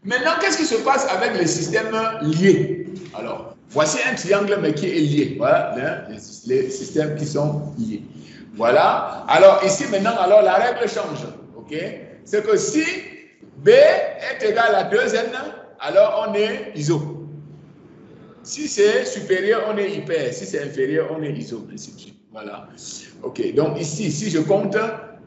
Maintenant, qu'est-ce qui se passe avec les systèmes liés? Alors, voici un triangle, mais qui est lié. Voilà les systèmes qui sont liés. Voilà. Alors, ici, maintenant, alors, la règle change. OK? C'est que si B est égal à 2n, alors on est iso. Si c'est supérieur, on est hyper. Si c'est inférieur, on est iso. Ainsi de suite. Voilà. OK. Donc, ici, si je compte,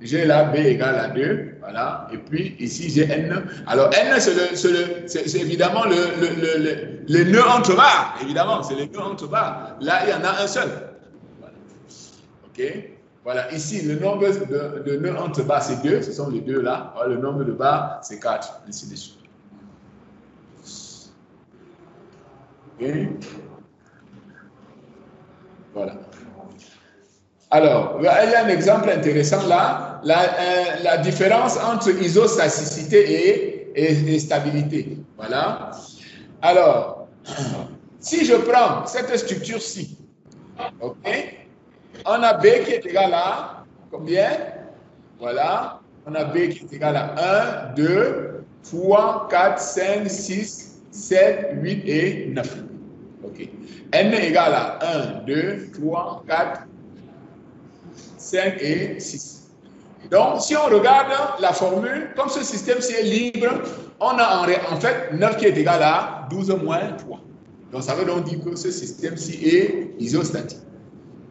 j'ai là B égale à 2. Voilà. Et puis, ici, j'ai N. Alors, N, c'est évidemment le nœud entre barres. Évidemment, c'est le nœud entre barres. Là, il y en a un seul. Voilà. OK. Voilà. Ici, le nombre de nœuds entre barres, c'est 2. Ce sont les deux là. Voilà, le nombre de barres, c'est 4. Ainsi de suite. OK. Voilà. Alors, il y a un exemple intéressant là, la différence entre isostaticité et stabilité. Voilà. Alors, si je prends cette structure-ci, ok, on a B qui est égal à combien? Voilà, on a B qui est égal à 1, 2, 3, 4, 5, 6, 7, 8 et 9. Ok. N est égal à 1, 2, 3, 4, 5 et 6. Donc, si on regarde la formule, comme ce système-ci est libre, on a en fait 9 qui est égal à 12 moins 3. Donc, ça veut donc dire que ce système-ci est isostatique.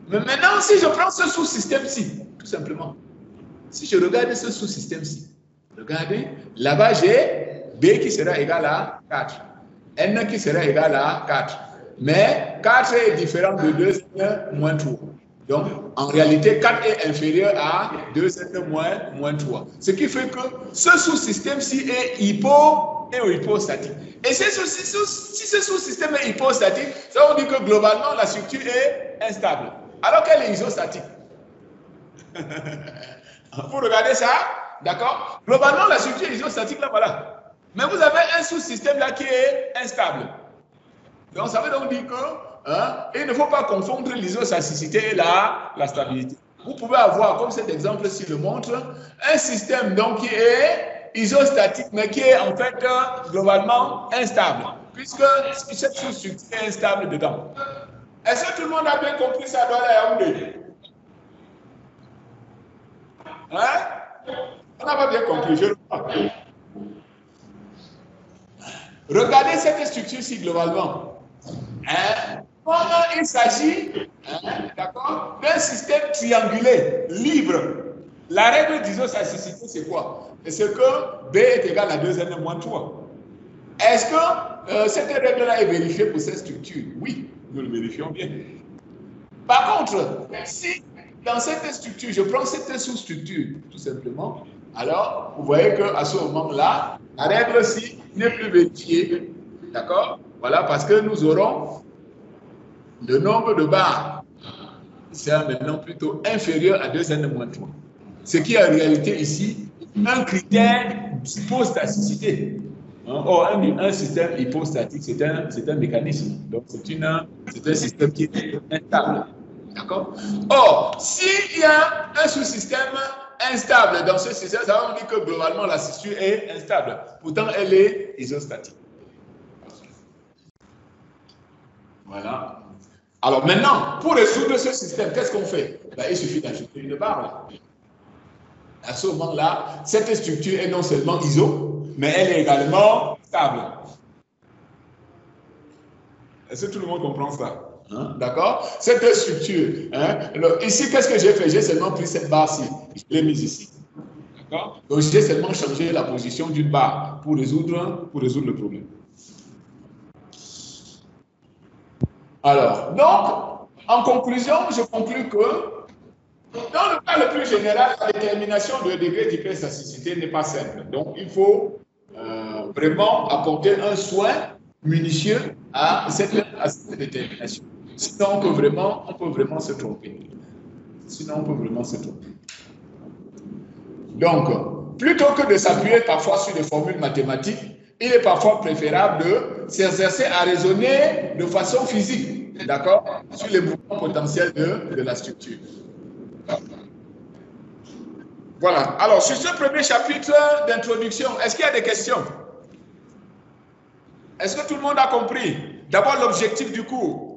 Mais maintenant, si je prends ce sous-système-ci, tout simplement, si je regarde ce sous-système-ci, regardez, là-bas, j'ai B qui sera égal à 4, N qui sera égal à 4. Mais 4 est différent de 2N moins 3. Donc, en réalité, 4 est inférieur à 2N moins 3. Ce qui fait que ce sous-système-ci est hypostatique. Et si ce sous-système est hypostatique, ça veut dire que globalement, la structure est instable. Alors qu'elle est isostatique. Vous regardez ça, d'accord? Globalement, la structure est isostatique, là, voilà. Mais vous avez un sous-système là qui est instable. Donc, ça veut donc dire que il ne faut pas confondre l'isostaticité et la stabilité. Vous pouvez avoir, comme cet exemple-ci le montre, un système donc qui est isostatique, mais qui est en fait globalement instable, puisque cette sous-structure est instable dedans. Est-ce que tout le monde a bien compris ça dans la Yaoundé? Hein? On n'a pas bien compris, je le crois. Regardez cette structure-ci globalement. Il s'agit d'accord, d'un système triangulé, libre. La règle d'isostaticité, c'est quoi? C'est que B est égal à 2N moins 3. Est-ce que cette règle-là est vérifiée pour cette structure? Oui, nous le vérifions bien. Par contre, si dans cette structure, je prends cette sous-structure, tout simplement, alors vous voyez qu'à ce moment-là, la règle-ci n'est plus vérifiée. D'accord? Voilà, parce que nous aurons le nombre de barres qui sera maintenant plutôt inférieur à 2N-3. Ce qui est en réalité ici un critère d'hypostaticité. Or, un système hypostatique, c'est un mécanisme. Donc, c'est un système qui est instable. D'accord? Or, s'il y a un sous-système instable dans ce système, ça veut dire que globalement, la structure est instable. Pourtant, elle est isostatique. Voilà. Alors maintenant, pour résoudre ce système, qu'est-ce qu'on fait? Ben, il suffit d'ajouter une barre là. À ce moment-là, cette structure est non seulement iso, mais elle est également stable. Est-ce que tout le monde comprend ça? D'accord? Cette structure. Alors, ici, qu'est-ce que j'ai fait? J'ai seulement pris cette barre-ci. Je l'ai mise ici. D'accord? Donc, j'ai seulement changé la position d'une barre pour résoudre le problème. Alors, donc, en conclusion, je conclus que dans le cas le plus général, la détermination de degré d'hyperstaticité n'est pas simple. Donc, il faut vraiment apporter un soin minutieux à cette détermination. Sinon, on peut vraiment se tromper. Sinon, on peut vraiment se tromper. Donc, plutôt que de s'appuyer parfois sur des formules mathématiques, il est parfois préférable de s'exercer à raisonner de façon physique, d'accord, sur les mouvements potentiels de la structure. Voilà. Alors, sur ce premier chapitre d'introduction, est-ce qu'il y a des questions? Est-ce que tout le monde a compris? D'abord, l'objectif du cours.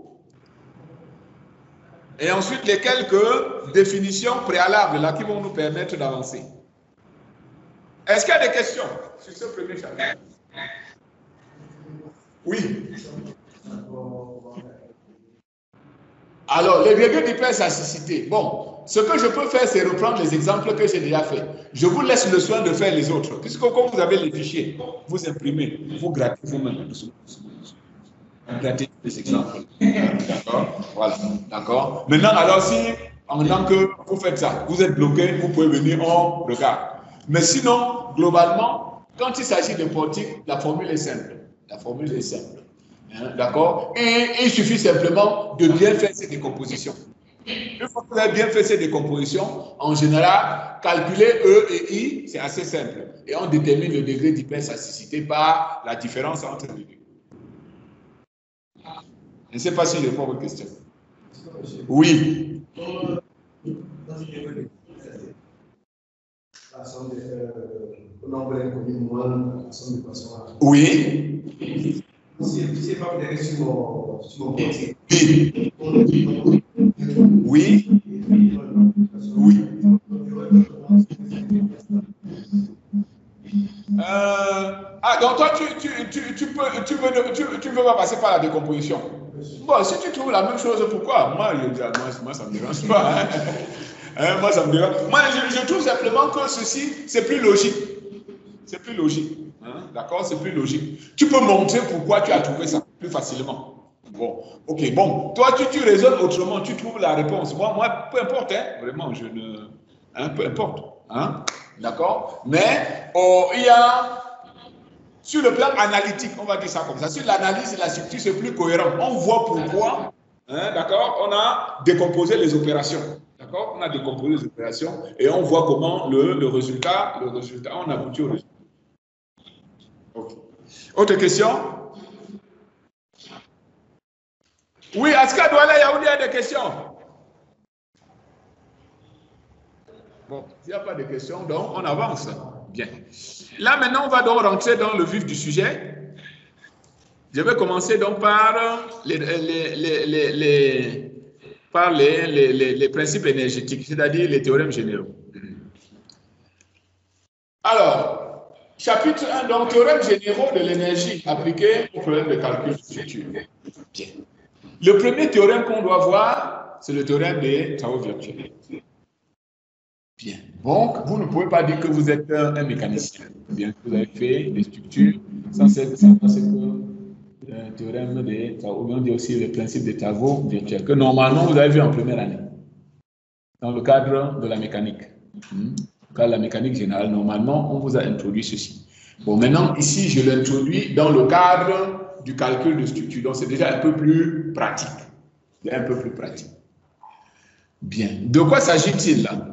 Et ensuite, les quelques définitions préalables là qui vont nous permettre d'avancer. Est-ce qu'il y a des questions sur ce premier chapitre? Oui. Alors, les virgules d'hyperstaticité. Bon, ce que je peux faire, c'est reprendre les exemples que j'ai déjà faits. Je vous laisse le soin de faire les autres. Puisque quand vous avez les fichiers, vous imprimez, vous grattez vous-même. Vous grattez les exemples. D'accord? Voilà. D'accord? Maintenant, alors si, en tant que vous faites ça, vous êtes bloqué, vous pouvez venir, on regarde. Mais sinon, globalement, quand il s'agit de portique, la formule est simple. La formule est simple. D'accord? Et il suffit simplement de bien faire ces décompositions. Une fois que vous avez bien fait ces décompositions, en général, calculer E et I, c'est assez simple. Et on détermine le degré d'hyperstaticité par la différence entre les deux. Je ne sais pas si je réponds à votre question. Oui. Oui. Oui. Oui. Donc toi, tu veux pas passer par la décomposition. Bon, si tu trouves la même chose, pourquoi? Moi, ça ne me dérange pas. Moi, ça me dérange. Moi, je trouve simplement que ceci, c'est plus logique. C'est plus logique. D'accord? C'est plus logique. Tu peux montrer pourquoi tu as trouvé ça plus facilement. Bon, ok, bon. Toi, tu raisonnes autrement, tu trouves la réponse. Moi peu importe, vraiment, je ne... peu importe. D'accord? Mais il y a... Sur le plan analytique, on va dire ça comme ça. Sur l'analyse de la structure, c'est plus cohérent. On voit pourquoi, d'accord, on a décomposé les opérations. D'accord? On a décomposé les opérations et on voit comment le résultat, on aboutit au résultat. Okay. Autre question? Oui, Aska Douala Yaoudi a des questions. Bon, s'il n'y a pas de questions, donc on avance. Bien. Là, maintenant, on va donc rentrer dans le vif du sujet. Je vais commencer donc par les principes énergétiques, c'est-à-dire les théorèmes généraux. Alors, chapitre 1, donc théorèmes généraux de l'énergie appliqués au problème de calcul de structure. Bien. Le premier théorème qu'on doit voir, c'est le théorème des travaux virtuels. Bien. Donc, vous ne pouvez pas dire que vous êtes un mécanicien. Bien, vous avez fait des structures sans c'est que le théorème des travaux, on dit aussi le principe des travaux virtuels, que normalement vous avez vu en première année, dans le cadre de la mécanique. Dans la mécanique générale, normalement, on vous a introduit ceci. Bon, maintenant, ici, je l'introduis dans le cadre du calcul de structure. Donc, c'est déjà un peu plus pratique. C'est un peu plus pratique. Bien. De quoi s'agit-il là?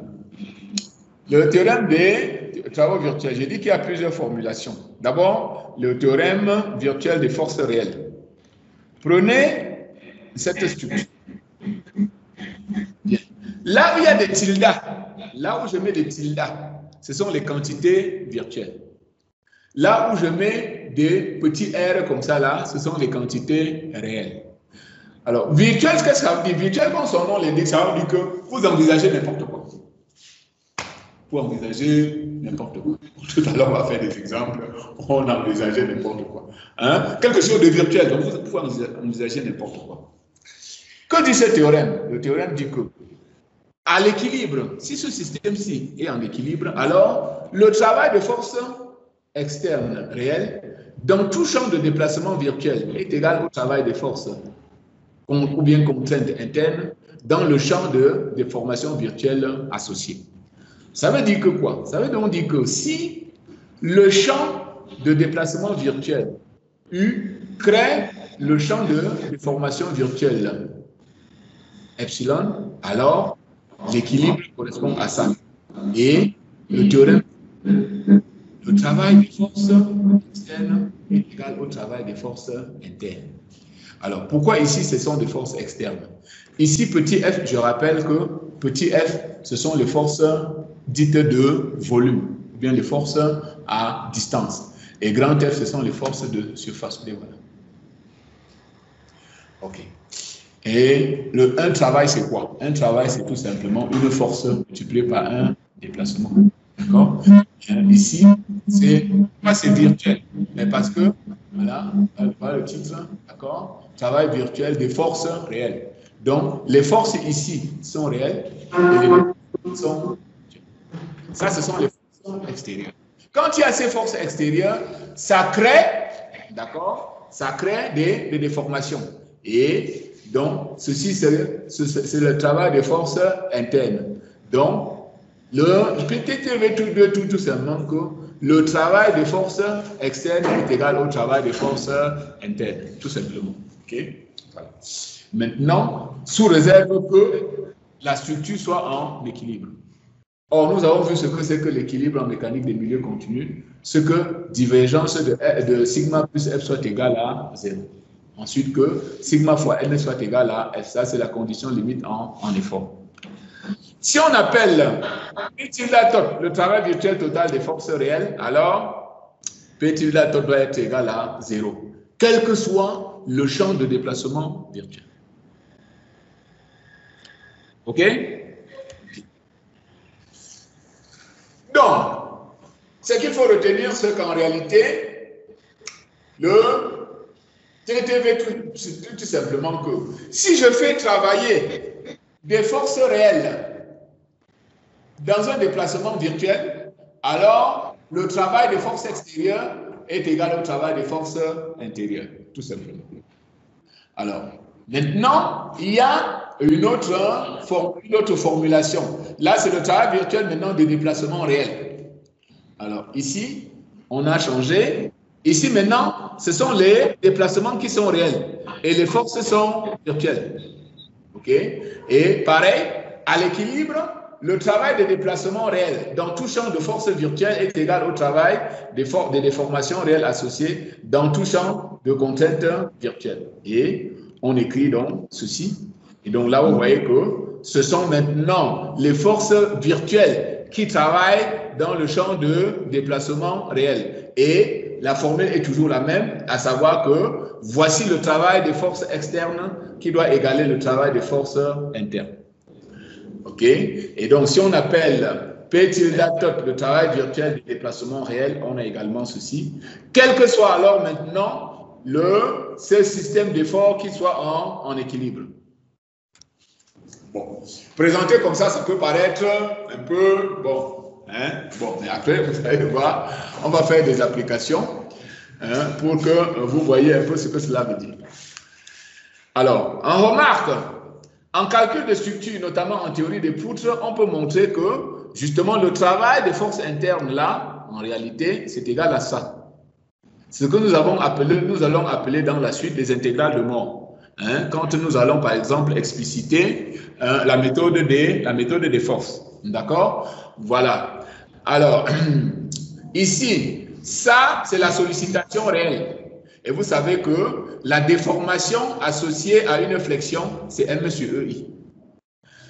Le théorème des travaux virtuels. J'ai dit qu'il y a plusieurs formulations. D'abord, le théorème virtuel des forces réelles. Prenez cette structure. Bien. Là où il y a des tildas, là où je mets des tildas, ce sont les quantités virtuelles. Là où je mets des petits R comme ça, là, ce sont les quantités réelles. Alors, virtuel, qu'est-ce que ça veut dire? Virtuel, comme son nom l'indique, ça veut dire que vous envisagez n'importe quoi. Vous envisagez n'importe quoi. Tout à l'heure, on va faire des exemples. On envisageait n'importe quoi. Quelque chose de virtuel, donc vous pouvez envisager n'importe quoi. Que dit ce théorème? Le théorème dit que, à l'équilibre, si ce système-ci est en équilibre, alors le travail de force externe réel dans tout champ de déplacement virtuel est égal au travail de force ou bien contrainte interne dans le champ de déformation virtuelle associée. Ça veut dire que quoi? Ça veut donc dire que si le champ de déplacement virtuel U crée le champ de déformation virtuelle epsilon, alors l'équilibre correspond à ça. Et le théorème, le travail des forces externes est égal au travail des forces internes. Alors, pourquoi ici, ce sont des forces externes? Ici, petit f, je rappelle que petit f, ce sont les forces dites de volume, ou bien les forces à distance. Et grand F, ce sont les forces de surface. Voilà. OK. Et le un travail, c'est quoi? Un travail, c'est tout simplement une force multipliée par un déplacement. D'accord? Ici, c'est virtuel. Mais parce que, voilà le titre, d'accord? Travail virtuel des forces réelles. Donc, les forces ici sont réelles et les sont... Ça, ce sont les forces extérieures. Quand il y a ces forces extérieures, ça crée, d'accord? Ça crée des déformations. Et donc, ceci, c'est le travail des forces internes. Donc, peut-être tout simplement que le travail des forces externes est égal au travail des forces internes, tout simplement. Okay? Voilà. Maintenant, sous réserve que la structure soit en équilibre. Or, nous avons vu ce que c'est que l'équilibre en mécanique des milieux continus, ce que divergence de sigma plus f soit égale à 0. Ensuite, que sigma fois n soit égal à f. Ça, c'est la condition limite en effort. Si on appelle P tilde tot le travail virtuel total des forces réelles, alors P tilde tot doit être égal à 0, quel que soit le champ de déplacement virtuel. OK? Donc, ce qu'il faut retenir, c'est qu'en réalité, le TTV, tout simplement que si je fais travailler des forces réelles dans un déplacement virtuel, alors le travail des forces extérieures est égal au travail des forces intérieures, tout simplement. Alors, maintenant, il y a une autre formulation. Là, c'est le travail virtuel maintenant des déplacements réels. Alors, ici, on a changé. Ici, maintenant, ce sont les déplacements qui sont réels et les forces sont virtuelles. OK? Et pareil, à l'équilibre, le travail des déplacements réels dans tout champ de force virtuelle est égal au travail des déformations réelles associées dans tout champ de contrainte virtuelle. Et on écrit donc ceci. Et donc là, vous voyez que ce sont maintenant les forces virtuelles qui travaillent dans le champ de déplacement réel. Et la formule est toujours la même, à savoir que voici le travail des forces externes qui doit égaler le travail des forces internes. OK? Et donc, si on appelle P tilde tot le travail virtuel des déplacements réels, on a également ceci. Quel que soit alors maintenant ce système d'effort qui soit en équilibre. Bon, présenté comme ça peut paraître un peu bon. Hein? Bon, mais après, vous allez voir, on va faire des applications pour que vous voyez un peu ce que cela veut dire. Alors, on remarque, en calcul de structure, notamment en théorie des poutres, on peut montrer que, justement, le travail des forces internes, là, en réalité, c'est égal à ça. Ce que nous allons appeler dans la suite des intégrales de mort. Hein, quand nous allons, par exemple, expliciter la méthode des forces. D'accord? Voilà. Alors, ici, ça, c'est la sollicitation réelle. Et vous savez que la déformation associée à une flexion, c'est M sur EI.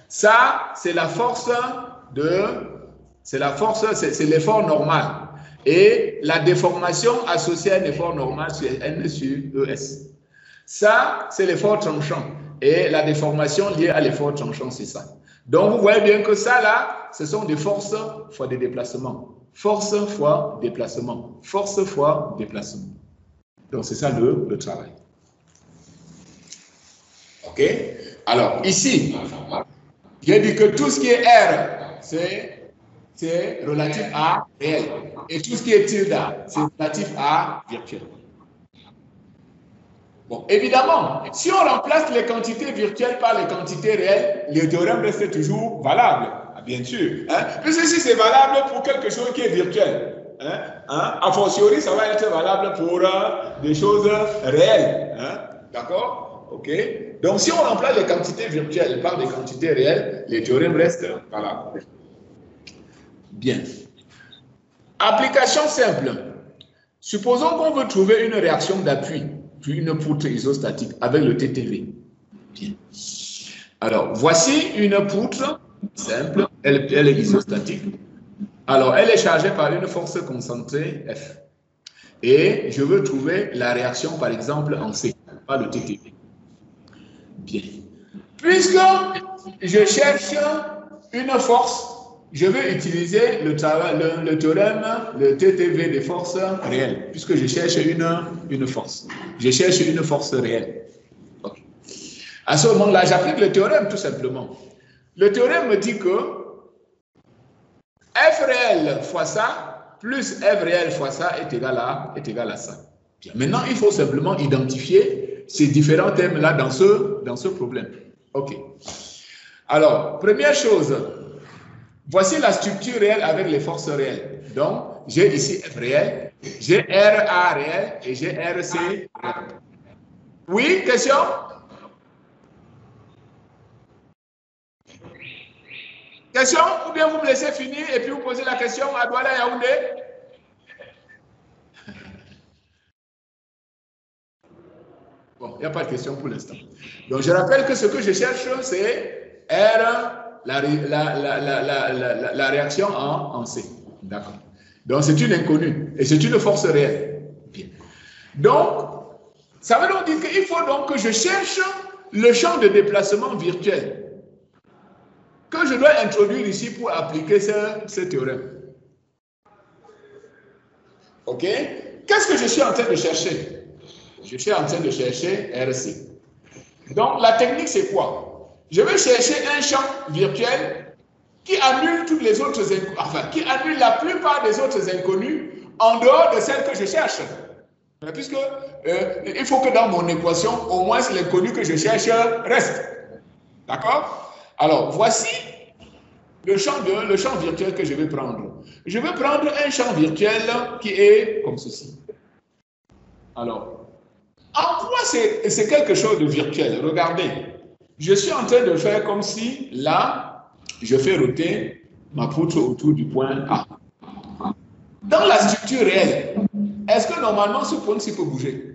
Ça, c'est la force c'est l'effort normal. Et la déformation associée à un effort normal, c'est N sur ES. Ça, c'est l'effort tranchant. Et la déformation liée à l'effort tranchant, c'est ça. Donc, vous voyez bien que ça, là, ce sont des forces fois des déplacements. Force fois déplacement. Force fois déplacement. Donc, c'est ça le travail. OK? Alors, ici, j'ai dit que tout ce qui est R, c'est relatif à réel. Et tout ce qui est tilde, c'est relatif à virtuel. Bon, évidemment, si on remplace les quantités virtuelles par les quantités réelles, le théorème reste toujours valable, bien sûr. Hein? Puisque si c'est valable pour quelque chose qui est virtuel, a fortiori, ça va être valable pour des choses réelles. Hein? D'accord? OK? Donc, si on remplace les quantités virtuelles par des quantités réelles, les théorèmes restent. Voilà. Bien. Application simple. Supposons qu'on veut trouver une réaction d'appui, puis une poutre isostatique avec le TTV. Bien. Alors, voici une poutre simple, elle est isostatique. Alors, elle est chargée par une force concentrée F. Et je veux trouver la réaction, par exemple, en C, par le TTV. Bien. Puisque je cherche une force, je vais utiliser le théorème, le TTV des forces réelles, puisque je cherche une force. Je cherche une force réelle. Okay. À ce moment-là, j'applique le théorème tout simplement. Le théorème me dit que F réel fois ça, plus F réel fois ça est égal à ça. Bien. Maintenant, il faut simplement identifier ces différents thèmes-là dans ce problème. OK. Alors, première chose, voici la structure réelle avec les forces réelles. Donc, j'ai ici F réel, j'ai RA réel et j'ai RC réel. Oui, question? Question? Ou bien vous me laissez finir et puis vous posez la question à Douala Yaoundé? Bon, il n'y a pas de question pour l'instant. Donc, je rappelle que ce que je cherche, c'est R, la réaction en C. D'accord. Donc, c'est une inconnue et c'est une force réelle. Bien. Donc, ça veut donc dire qu'il faut donc que je cherche le champ de déplacement virtuel que je dois introduire ici pour appliquer ce théorème. OK? Qu'est-ce que je suis en train de chercher? Je suis en train de chercher RC. Donc, la technique, c'est quoi? Je vais chercher un champ virtuel qui annule toutes les autres, enfin, qui annule la plupart des autres inconnues en dehors de celles que je cherche. Puisque il faut que dans mon équation, au moins l'inconnu que je cherche reste. D'accord? Alors, voici le champ virtuel que je vais prendre. Je vais prendre un champ virtuel qui est comme ceci. Alors, en quoi c'est quelque chose de virtuel? Regardez, je suis en train de faire comme si, là, je fais roter ma poutre autour du point A. Dans la structure réelle, est-ce que normalement ce point-ci peut bouger?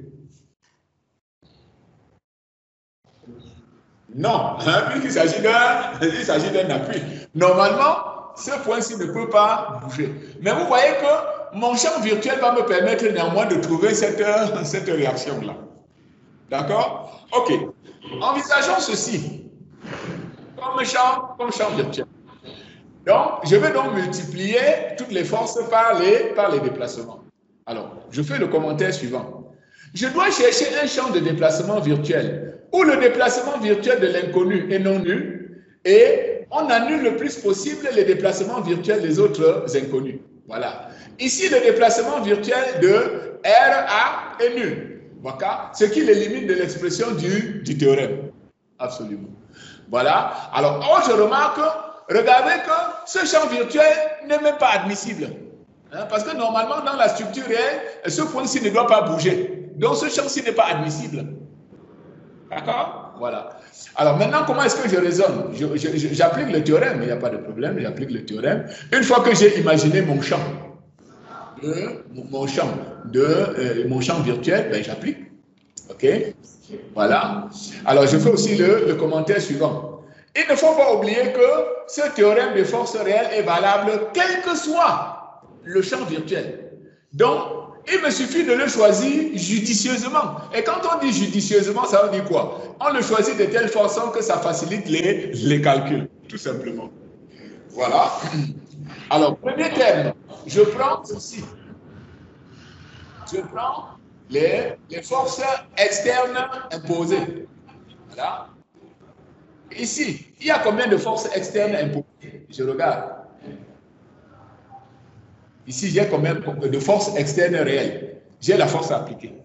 Non, hein, puisqu'il s'agit d'un appui. Normalement, ce point-ci ne peut pas bouger. Mais vous voyez que mon champ virtuel va me permettre néanmoins de trouver cette réaction-là. D'accord? OK. Envisageons ceci comme champ virtuel. Donc, je vais donc multiplier toutes les forces par les déplacements. Alors, je fais le commentaire suivant. Je dois chercher un champ de déplacement virtuel où le déplacement virtuel de l'inconnu est non nul et on annule le plus possible les déplacements virtuels des autres inconnus. Voilà. Ici, le déplacement virtuel de RA est nul. Voilà. Ce qui est les limites de l'expression du théorème. Absolument. Voilà. Alors, je remarque, regardez que ce champ virtuel n'est même pas admissible. Hein, parce que normalement, dans la structure réelle, ce point-ci ne doit pas bouger. Donc, ce champ-ci n'est pas admissible. D'accord? Voilà. Alors, maintenant, comment est-ce que je raisonne? J'applique le théorème, il n'y a pas de problème, j'applique le théorème. Une fois que j'ai imaginé mon champ, mon champ virtuel, ben, j'applique. OK? Voilà. Alors, je fais aussi le commentaire suivant. Il ne faut pas oublier que ce théorème de force réelle est valable quel que soit le champ virtuel. Donc, il me suffit de le choisir judicieusement. Et quand on dit judicieusement, ça veut dire quoi? On le choisit de telle façon que ça facilite les calculs, tout simplement. Voilà. Alors, premier terme, je prends ceci. Je prends les forces externes imposées. Voilà. Ici, il y a combien de forces externes imposées? Je regarde. Ici, j'ai combien de forces externes réelles? J'ai la force appliquée.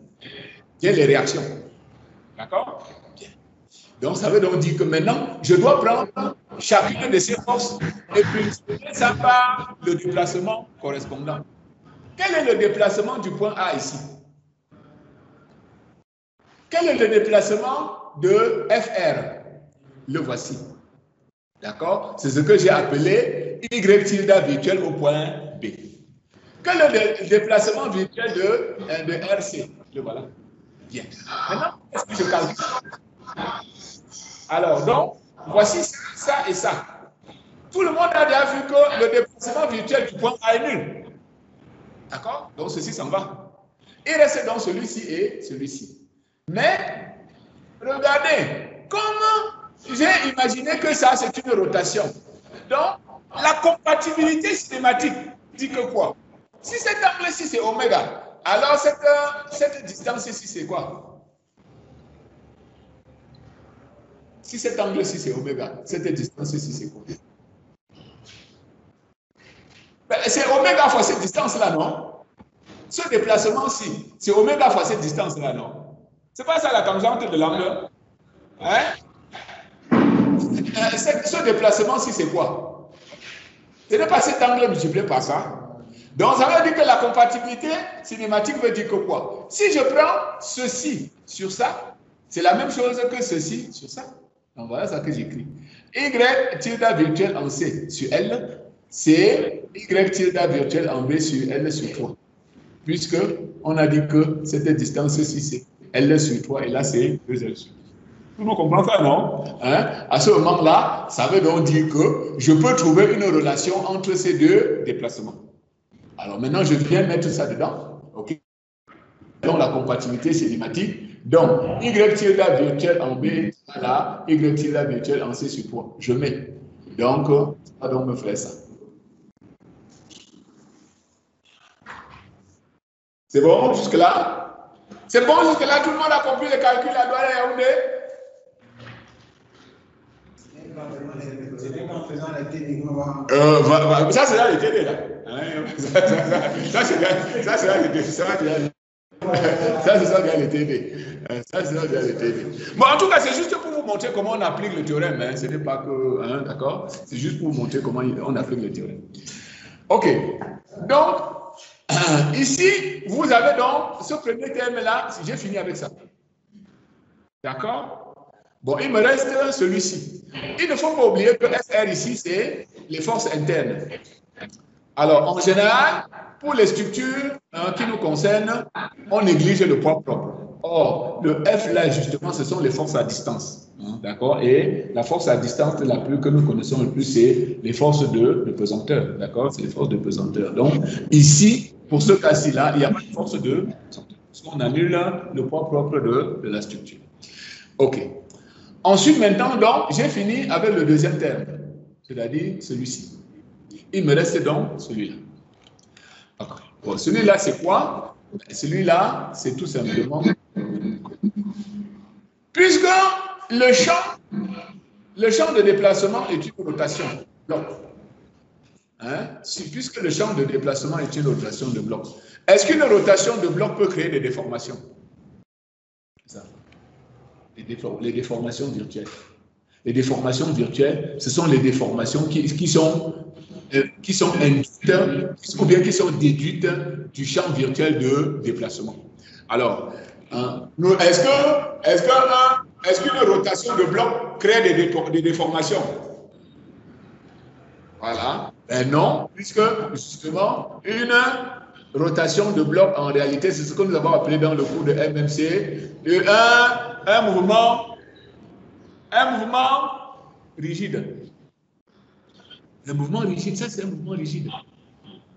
J'ai les réactions. D'accord? Bien. Donc, ça veut donc dire que maintenant, je dois prendre chacune de ces forces et multiplier ça par le déplacement correspondant. Quel est le déplacement du point A ici? Quel est le déplacement de FR. Le voici. D'accord? C'est ce que j'ai appelé Y tilde virtuel au point B. Quel est le déplacement virtuel de RC? Le voilà. Bien. Maintenant, est-ce que je calcule? Alors, donc, voici ça et ça. Tout le monde a déjà vu que le déplacement virtuel du point A est nul. D'accord? Donc, ceci s'en va. Il reste donc celui-ci et celui-ci. Mais, regardez, comment j'ai imaginé que ça, c'est une rotation. Donc, la compatibilité cinématique dit que quoi? Si cet angle-ci, c'est oméga, alors cette distance-ci, c'est quoi? Si cet angle-ci, c'est oméga, cette distance-ci, c'est quoi? Ben, c'est oméga fois cette distance-là, non? Ce déplacement-ci, c'est oméga fois cette distance-là, non? C'est pas ça la tangente de l'angle? Hein? Ce déplacement-ci, c'est quoi? Ce n'est pas cet angle multiplié par ça. Donc, ça veut dire que la compatibilité cinématique veut dire que quoi? Si je prends ceci sur ça, c'est la même chose que ceci sur ça. Donc, voilà ça que j'écris. Y tilde virtuel en C sur L, c'est Y tilde virtuel en B sur L sur 3. Puisque on a dit que cette distance-ci, c'est L sur 3 et là, c'est 2L sur 3. Tout le monde comprend ça, non? Hein? À ce moment-là, ça veut donc dire que je peux trouver une relation entre ces deux déplacements. Alors maintenant, je viens mettre ça dedans. OK? Donc la compatibilité cinématique. Donc, Y tilde virtuel en B, là, Y tilde virtuel en C sur 3. Je mets. Donc, ça va donc me faire ça. C'est bon jusque-là? C'est bon jusque-là? Tout le monde a compris le calcul à Douala et Yaoundé? Ça, c'est là les TD, là. Ça, c'est là les TD. Ça, c'est ça, les TD. Ça, c'est là les TD. Bon, en tout cas, c'est juste pour vous montrer comment on applique le théorème. Hein. Ce n'est pas que... Hein, d'accord? C'est juste pour vous montrer comment on applique le théorème. OK. Donc, ici, vous avez donc ce premier terme-là. Si j'ai fini avec ça. D'accord? Bon, il me reste celui-ci. Il ne faut pas oublier que FR ici, c'est les forces internes. Alors, en général, pour les structures qui nous concernent, on néglige le poids propre. Or, le F là, justement, ce sont les forces à distance. D'accord? Et la force à distance la plus que nous connaissons le plus, c'est les forces de pesanteur. D'accord? C'est les forces de pesanteur. Donc, ici, pour ce cas-ci là, il n'y a pas de force de pesanteur. Parce qu'on annule le poids propre de la structure. OK. Ensuite, maintenant, donc, j'ai fini avec le deuxième terme, c'est-à-dire celui-ci. Il me reste donc celui-là. Bon, celui-là, c'est quoi? Celui-là, c'est tout simplement... Puisque le champ de déplacement est une rotation bloc. Hein? Puisque le champ de déplacement est une rotation de bloc. Est-ce qu'une rotation de bloc peut créer des déformations? C'est ça. Les déformations virtuelles. Les déformations virtuelles, ce sont les déformations qui sont induites ou bien qui sont déduites du champ virtuel de déplacement. Alors, est-ce qu'une rotation de bloc crée des déformations? Voilà. Ben non, puisque justement, une rotation de bloc, en réalité, c'est ce que nous avons appelé dans le cours de MMC, un mouvement rigide. Un mouvement rigide, ça c'est un mouvement rigide.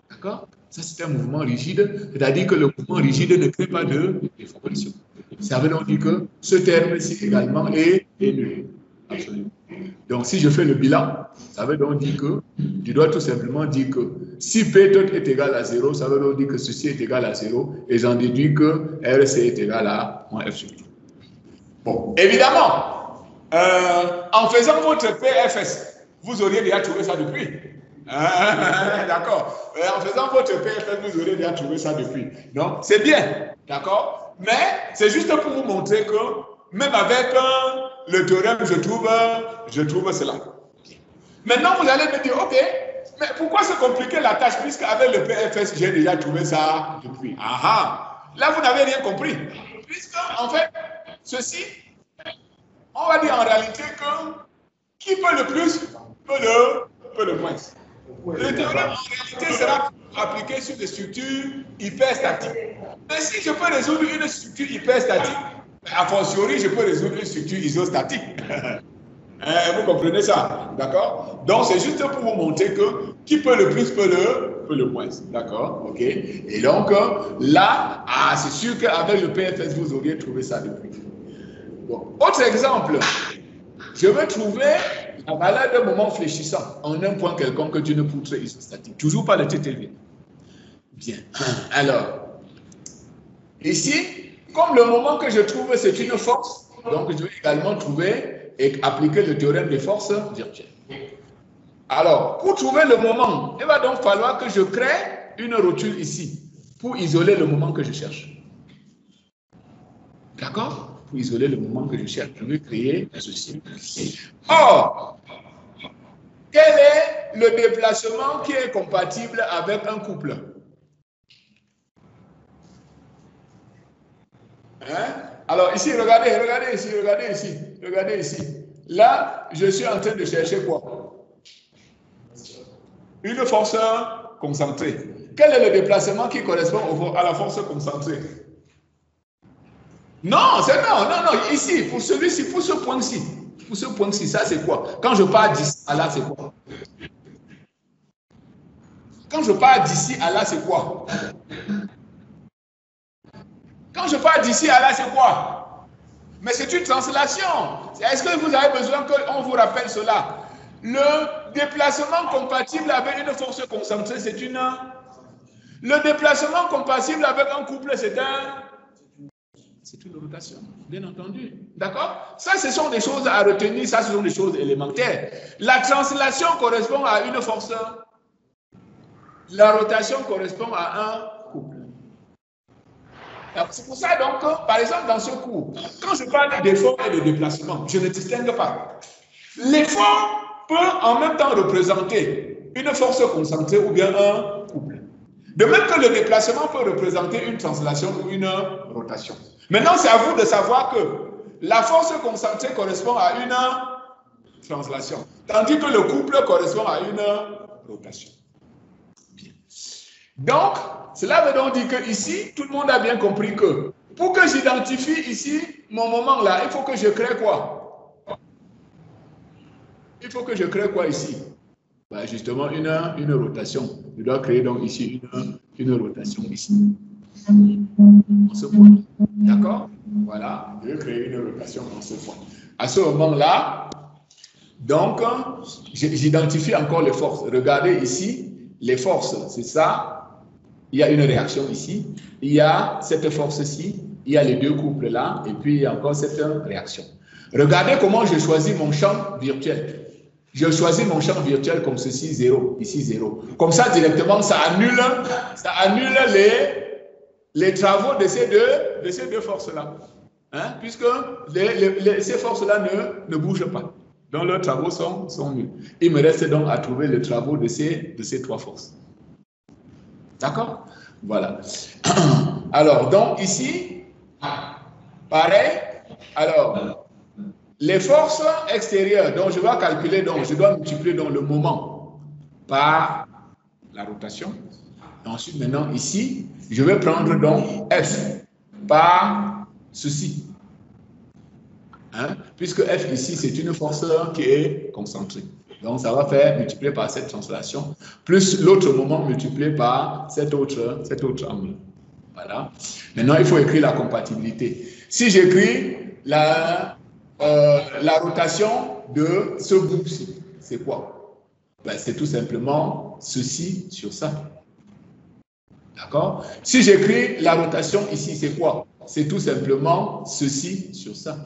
D'accord? Ça c'est un mouvement rigide, c'est-à-dire que le mouvement rigide ne crée pas de déformation. Ça veut donc dire que ce terme-ci également est nul. Absolument. Donc si je fais le bilan, ça veut donc dire que je dois tout simplement dire que si P tot est égal à 0, ça veut donc dire que ceci est égal à 0 et j'en déduis que RC est égal à moins F sur 2. Bon, évidemment, en faisant votre PFS, vous auriez déjà trouvé ça depuis. D'accord. En faisant votre PFS, vous auriez déjà trouvé ça depuis. Donc, c'est bien. D'accord. Mais c'est juste pour vous montrer que même avec le théorème, je trouve cela. Maintenant, vous allez me dire, OK, mais pourquoi se compliquer la tâche puisqu'avec le PFS, j'ai déjà trouvé ça depuis. Là, vous n'avez rien compris. Puisque, en fait, ceci, On va dire en réalité que qui peut le plus peut le moins. Le théorème en réalité sera appliqué sur des structures hyperstatiques. Mais si je peux résoudre une structure hyperstatique, a fortiori, je peux résoudre une structure isostatique. Vous comprenez ça? D'accord? Donc, c'est juste pour vous montrer que qui peut le plus peut le moins. D'accord? OK? Et donc, là, c'est sûr qu'avec le PFS, vous auriez trouvé ça depuis. Bon. Autre exemple. Je veux trouver la valeur d'un moment fléchissant en un point quelconque d'une poutre isostatique. Toujours pas le TTV. Bien. Alors, ici, comme le moment que je trouve, c'est une force, donc je vais également trouver et appliquer le théorème des forces virtuelles. Alors, pour trouver le moment, il va donc falloir que je crée une rotule ici pour isoler le moment que je cherche. D'accord? Pour isoler le moment que je cherche, je vais créer ceci. Or, quel est le déplacement qui est compatible avec un couple? Hein? Alors ici, regardez ici. Là, je suis en train de chercher quoi? Une force concentrée. Quel est le déplacement qui correspond à la force concentrée? Non, c'est non. Ici, pour celui-ci, pour ce point-ci, ça c'est quoi? Quand je pars d'ici à là, c'est quoi? Quand je pars d'ici à là, c'est quoi? Quand je pars d'ici à là, c'est quoi? Mais c'est une translation. Est-ce que vous avez besoin qu'on vous rappelle cela? Le déplacement compatible avec une force concentrée, c'est une... Le déplacement compatible avec un couple, c'est une rotation, bien entendu. D'accord? Ça, ce sont des choses à retenir, ça, ce sont des choses élémentaires. La translation correspond à une force. La rotation correspond à un couple. C'est pour ça, donc, par exemple, dans ce cours, quand je parle d'effort et de déplacement, je ne distingue pas. L'effort peut en même temps représenter une force concentrée ou bien un couple. De même que le déplacement peut représenter une translation ou une rotation. Maintenant, c'est à vous de savoir que la force concentrée correspond à une translation, tandis que le couple correspond à une rotation. Bien. Donc, cela veut donc dire que ici, tout le monde a bien compris que pour que j'identifie ici mon moment là, il faut que je crée quoi? Il faut que je crée quoi ici? Ben justement, une rotation. Je dois créer donc ici une rotation ici. En ce point. D'accord? Voilà, je vais créer une rotation en ce point. À ce moment-là, donc, j'identifie encore les forces. Regardez ici, les forces, c'est ça. Il y a une réaction ici. Il y a cette force-ci. Il y a les deux couples là. Et puis, il y a encore cette réaction. Regardez comment je choisis mon champ virtuel. Je choisis mon champ virtuel comme ceci, 0. Ici, 0. Comme ça, directement, ça annule les travaux de ces deux forces-là. Hein? Puisque ces forces-là ne bougent pas. Donc, leurs travaux sont nuls. Il me reste donc à trouver les travaux de ces trois forces. D'accord? Voilà. Alors, donc, ici, pareil. Alors, les forces extérieures, donc je dois calculer, donc je dois multiplier donc le moment par la rotation. Et ensuite, maintenant, ici, je vais prendre donc F par ceci. Hein? Puisque F ici, c'est une force qui est concentrée. Donc, ça va faire multiplier par cette translation, plus l'autre moment multiplié par cet autre angle. Voilà. Maintenant, il faut écrire la compatibilité. Si j'écris la rotation de ce bout-ci, c'est quoi? Ben, c'est tout simplement ceci sur ça. D'accord? Si j'écris la rotation ici, c'est quoi? C'est tout simplement ceci sur ça.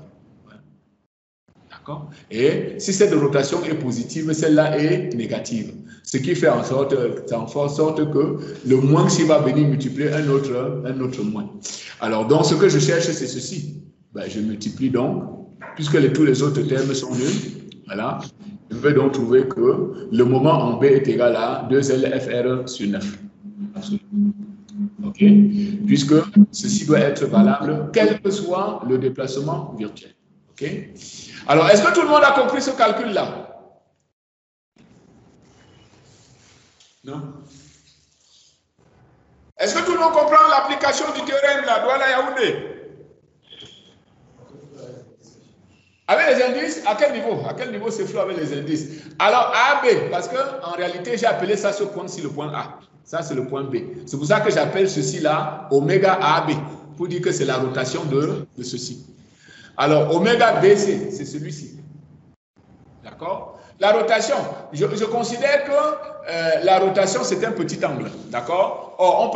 D'accord? Et si cette rotation est positive, celle-là est négative. Ce qui fait en sorte que le moins qui va venir multiplier un autre moins. Alors, donc, ce que je cherche, c'est ceci. Ben, je multiplie donc, puisque tous les autres termes sont nuls. Voilà. Je vais donc trouver que le moment en B est égal à 2LFR sur 9. OK? Puisque ceci doit être valable, quel que soit le déplacement virtuel. OK? OK? Alors, est-ce que tout le monde a compris ce calcul-là? Non? Est-ce que tout le monde comprend l'application du théorème là, Douala Yaoundé? Avec les indices, à quel niveau? À quel niveau c'est flou avec les indices? Alors, AB, parce qu'en réalité, j'ai appelé ça ce point-ci le point A. Ça, c'est le point B. C'est pour ça que j'appelle ceci-là oméga AB, pour dire que c'est la rotation de ceci. Alors, oméga BC, c'est celui-ci. D'accord? La rotation, je considère que la rotation, c'est un petit angle. D'accord? Or, on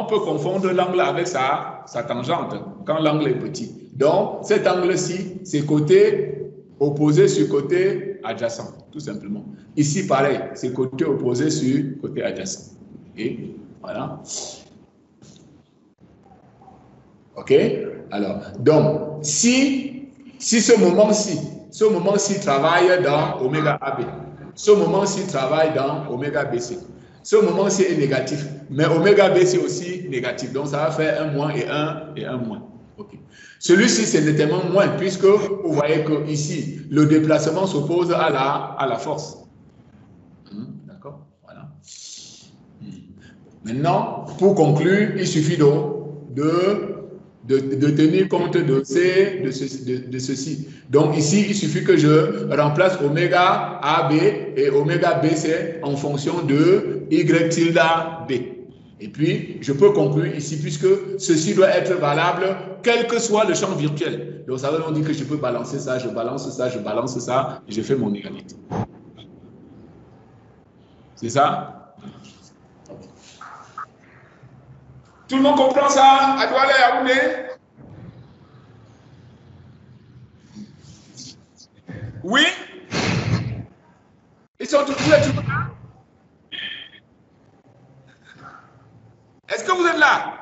peut confondre l'angle avec sa tangente quand l'angle est petit. Donc, cet angle-ci, c'est côté opposé sur côté adjacent, tout simplement. Ici, pareil, c'est côté opposé sur côté adjacent. Et voilà. OK? Alors, donc, si ce moment-ci travaille dans oméga AB, ce moment-ci travaille dans oméga BC, ce moment-ci est négatif, mais oméga BC aussi négatif. Donc, ça va faire un moins et un moins. OK. Celui-ci, c'est nettement moins, puisque vous voyez que ici, le déplacement s'oppose à la force. D'accord? Voilà. Maintenant, pour conclure, il suffit donc de tenir compte de ceci. Donc ici, il suffit que je remplace oméga AB et oméga BC en fonction de Y tilde B. Et puis, je peux conclure ici, puisque ceci doit être valable, quel que soit le champ virtuel. Donc, ça veut donc dire que je peux balancer ça, je balance ça, je balance ça, et je fais mon égalité. C'est ça? Tout le monde comprend ça? Adouale Yaoundé? Oui? Ils sont toujours là? Est-ce que vous êtes là?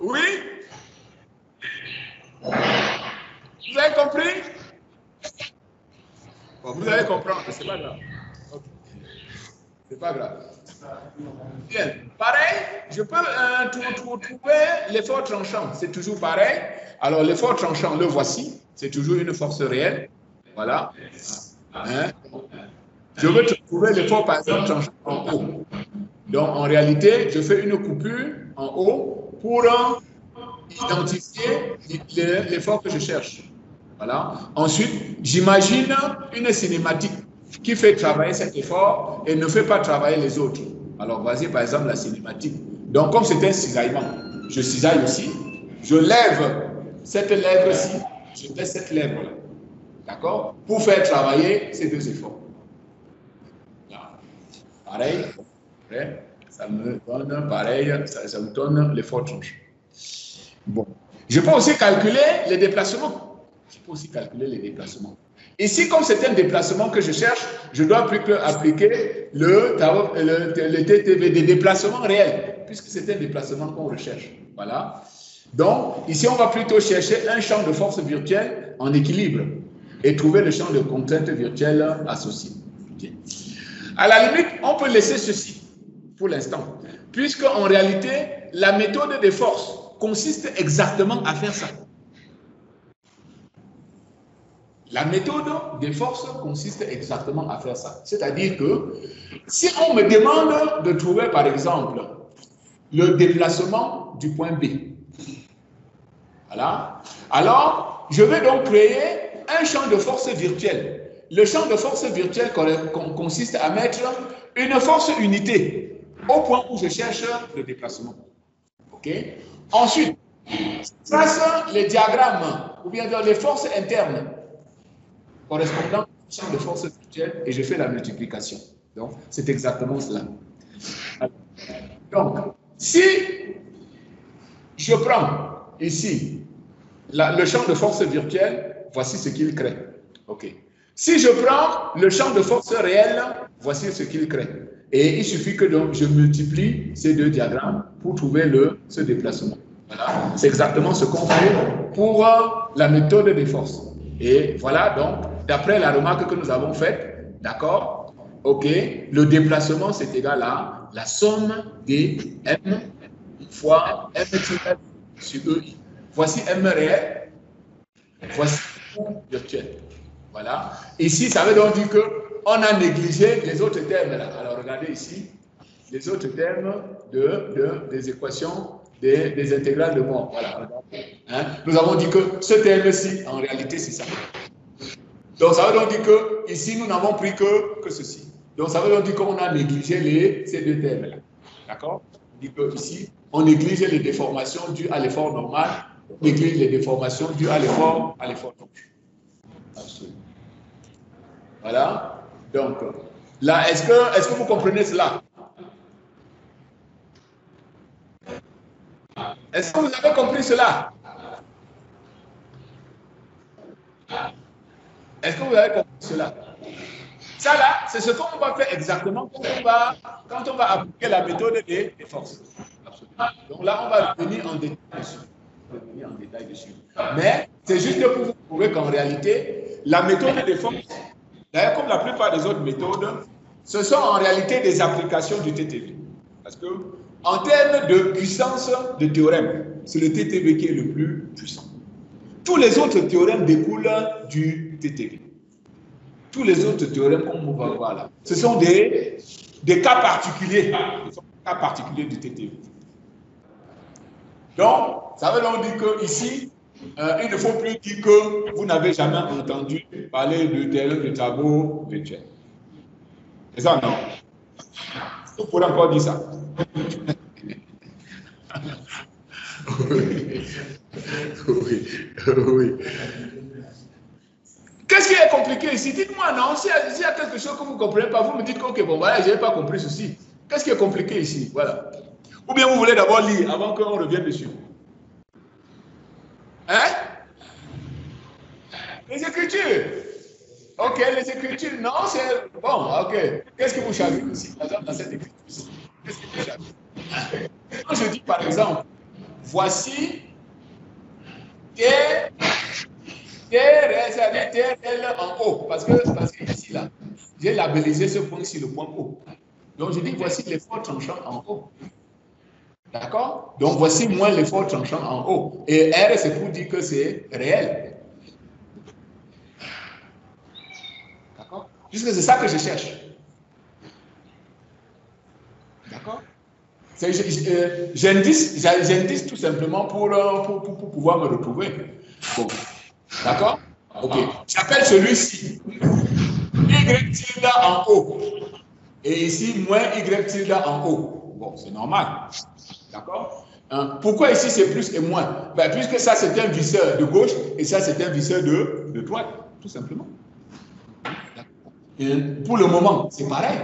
Oui? Vous avez compris? Bon, vous allez comprendre, c'est pas grave. Okay. C'est pas grave. Bien. Pareil, je peux trouver l'effort tranchant. C'est toujours pareil. Alors, l'effort tranchant, le voici. C'est toujours une force réelle. Voilà. Hein? Je veux trouver l'effort, par exemple, tranchant en haut. Donc, en réalité, je fais une coupure en haut pour identifier l'effort que je cherche. Voilà. Ensuite, j'imagine une cinématique qui fait travailler cet effort et ne fait pas travailler les autres. Alors, voici par exemple la cinématique. Donc, comme c'est un cisaillement, je cisaille aussi, je lève cette lèvre-ci, je laisse cette lèvre-là. D'accord? Pour faire travailler ces deux efforts. Là. Pareil. Ça me donne pareil, ça me donne l'effort tranché. Bon. Je peux aussi calculer les déplacements. Ici, comme c'est un déplacement que je cherche, je dois plus que appliquer le TTV des déplacements réels, puisque c'est un déplacement qu'on recherche. Voilà. Donc, ici, on va plutôt chercher un champ de force virtuelle en équilibre et trouver le champ de contrainte virtuelle associé. Okay. À la limite, on peut laisser ceci pour l'instant, puisque en réalité, la méthode des forces consiste exactement à faire ça. La méthode des forces consiste exactement à faire ça. C'est-à-dire que si on me demande de trouver, par exemple, le déplacement du point B, voilà, alors je vais donc créer un champ de force virtuelle. Le champ de force virtuelle consiste à mettre une force unité au point où je cherche le déplacement. OK? Ensuite, je trace les diagrammes, ou bien les forces internes correspondant au champ de force virtuelle et je fais la multiplication. Donc, c'est exactement cela. Donc, si je prends ici le champ de force virtuelle, voici ce qu'il crée. OK. Si je prends le champ de force réelle, voici ce qu'il crée. Et il suffit que donc, je multiplie ces deux diagrammes pour trouver ce déplacement. Voilà. C'est exactement ce qu'on fait pour la méthode des forces. Et voilà donc, d'après la remarque que nous avons faite, d'accord, OK, le déplacement c'est égal à la somme des M fois M sur EI. Voici M réel, Voici le coût virtuel. Voilà. Ici, ça veut donc dire qu'on a négligé les autres termes là. Alors, regardez ici, les autres termes des équations des intégrales de mort. Voilà. Hein? Nous avons dit que ce terme-ci, en réalité, c'est ça. Donc, ça veut donc dire que ici, nous n'avons pris que ceci. Donc, ça veut donc dire qu'on a négligé ces deux termes-là. D'accord? On dit que ici, on néglige les déformations dues à l'effort normal, on néglige les déformations dues à l'effort normal. Absolument. Voilà. Donc, là, est-ce que vous comprenez cela? Est-ce que vous avez compris cela? Est-ce que vous avez compris cela? Ça là, c'est ce qu'on va faire exactement quand on va appliquer la méthode des forces. Absolument. Donc là, on va revenir en détail dessus. Mais c'est juste pour vous prouver qu'en réalité, la méthode des forces, d'ailleurs, comme la plupart des autres méthodes, ce sont en réalité des applications du TTV. Parce que, en termes de puissance de théorème, c'est le TTV qui est le plus puissant. Tous les autres théorèmes découlent du TTV. Tous les autres théorèmes, comme on va voir là, ce sont des cas particuliers. Ce sont des cas particuliers du TTV. Donc, ça veut donc dire qu'ici, il ne faut plus dire que vous n'avez jamais entendu parler de théorème de tableau virtuel. C'est ça, non? Vous pourrez encore dire ça. Oui. Qu'est-ce qui est compliqué ici? Dites-moi, non? S'il y a quelque chose que vous ne comprenez pas, vous me dites que, ok, bon, voilà, je n'ai pas compris ceci. Qu'est-ce qui est compliqué ici? Voilà. Ou bien vous voulez d'abord lire avant qu'on revienne dessus? Hein? Les Écritures. Ok, les Écritures, non, c'est... Bon, ok. Qu'est-ce que vous chavez ici, par exemple, dans cette Écriture? Qu'est-ce que vous chavez? Quand je dis, par exemple, voici TRL en haut, parce que ici, là, j'ai labellisé ce point-ci, le point haut. Donc, je dis, voici l'effort tranchant en haut. D'accord? Donc, voici moins l'effort tranchant en haut. Et R, c'est pour dire que c'est réel. D'accord? Puisque c'est ça que je cherche. D'accord? J'indice tout simplement pour pouvoir me retrouver. Bon. D'accord? Ok. J'appelle celui-ci Y tilde en haut. Et ici, moins Y tilde en haut. Bon, c'est normal. D'accord? Pourquoi ici c'est plus et moins? Ben, puisque ça c'est un visseur de gauche et ça c'est un visseur de droite, tout simplement. Et pour le moment, c'est pareil.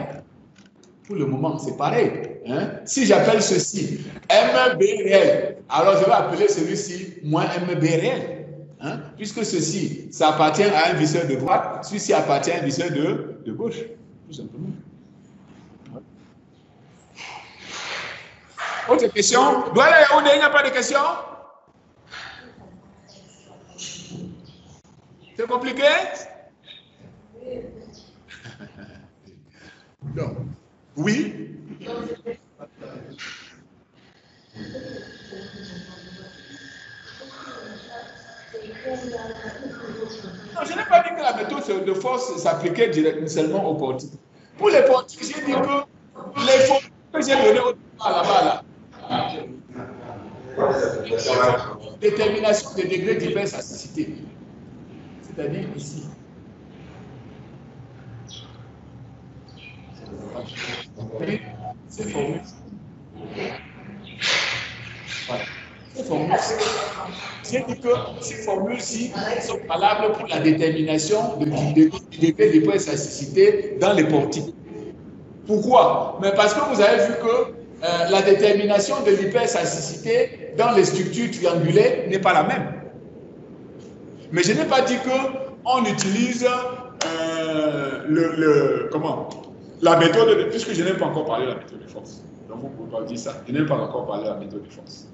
Pour le moment, c'est pareil. Hein? Si j'appelle ceci MB réel, alors je vais appeler celui-ci moins MB réel. Hein? Puisque ceci, ça appartient à un visseur de droite, celui-ci appartient à un visseur de gauche, tout simplement. Autre question? Il n'y a pas de question? C'est compliqué? Non. Oui? Non, je n'ai pas dit que la méthode de force s'appliquait directement seulement aux portiques. Pour les portiques, j'ai dit que les forces que j'ai données au départ là-bas, là, détermination des degrés d'hyperstaticité, c'est-à-dire ici. Ces formules. Voilà. Ces formules-ci, j'ai dit que ces formules-ci sont valables pour la détermination du degré d'hyperstaticité dans les portiques. Pourquoi? Mais parce que vous avez vu que la détermination de l'hyperstaticité dans les structures triangulaires n'est pas la même. Mais je n'ai pas dit qu'on utilise la méthode, puisque je n'ai pas encore parlé de la méthode de force. Donc vous ne pouvez pas dire ça. Je n'ai pas encore parlé de la méthode de force.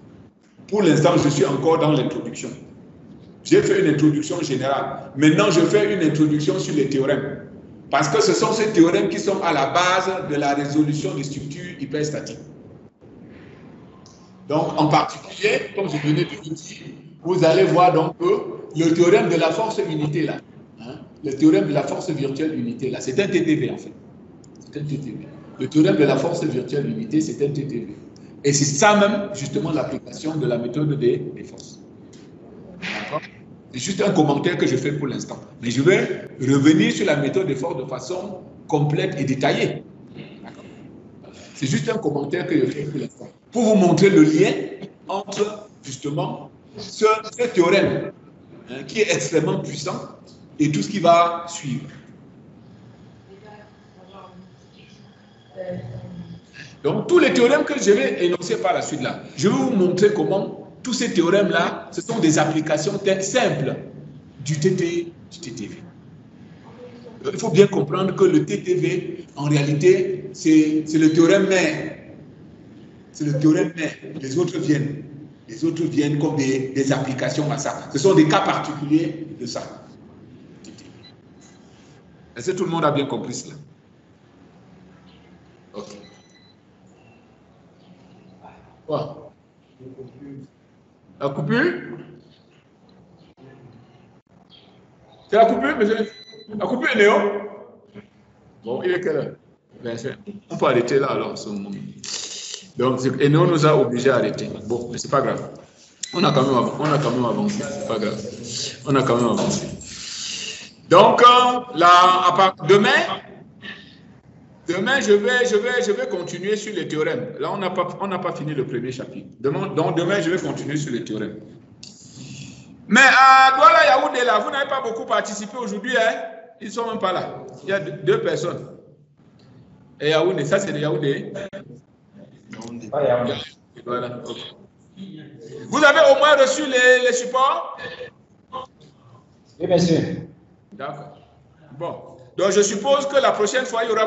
Pour l'instant, je suis encore dans l'introduction. J'ai fait une introduction générale. Maintenant, je fais une introduction sur les théorèmes. Parce que ce sont ces théorèmes qui sont à la base de la résolution des structures hyperstatiques. Donc, en particulier, comme je venais de vous dire, vous allez voir donc que le théorème de la force unité là, hein, le théorème de la force virtuelle unité là, c'est un TTV en fait. C'est un TTV. Le théorème de la force virtuelle unité, c'est un TTV. Et c'est ça même, justement, l'application de la méthode des forces. D'accord? C'est juste un commentaire que je fais pour l'instant. Mais je vais revenir sur la méthode des forces de façon complète et détaillée. C'est juste un commentaire que je fais pour l'instant. Pour vous montrer le lien entre, justement, ce théorème hein, qui est extrêmement puissant et tout ce qui va suivre. Donc, tous les théorèmes que je vais énoncer par la suite là, je vais vous montrer comment tous ces théorèmes-là, ce sont des applications simples du TTV. Il faut bien comprendre que le TTV, en réalité, c'est le théorème mère. C'est le théorème mère. Les autres viennent comme des applications à ça. Ce sont des cas particuliers de ça. Est-ce que tout le monde a bien compris cela? Ok. Quoi? La coupure? C'est la coupure, monsieur? La coupure est Néo? Bon, il est quelle heure? 25. On peut arrêter là alors, ce moment. Donc, Néo nous a obligés à arrêter. Bon, mais c'est pas grave. On a quand même avancé. C'est pas grave. On a quand même avancé. Donc, demain, je vais continuer sur les théorèmes. Là, on n'a pas fini le premier chapitre. Donc, demain, je vais continuer sur les théorèmes. Mais à Douala Yaoundé, là, vous n'avez pas beaucoup participé aujourd'hui. Hein? Ils ne sont même pas là. Il y a deux personnes. Et Yaoundé, ça c'est de Yaoundé. Voilà. Okay. Vous avez au moins reçu les supports? Oui, monsieur. D'accord. Bon. Donc, je suppose que la prochaine fois, il y aura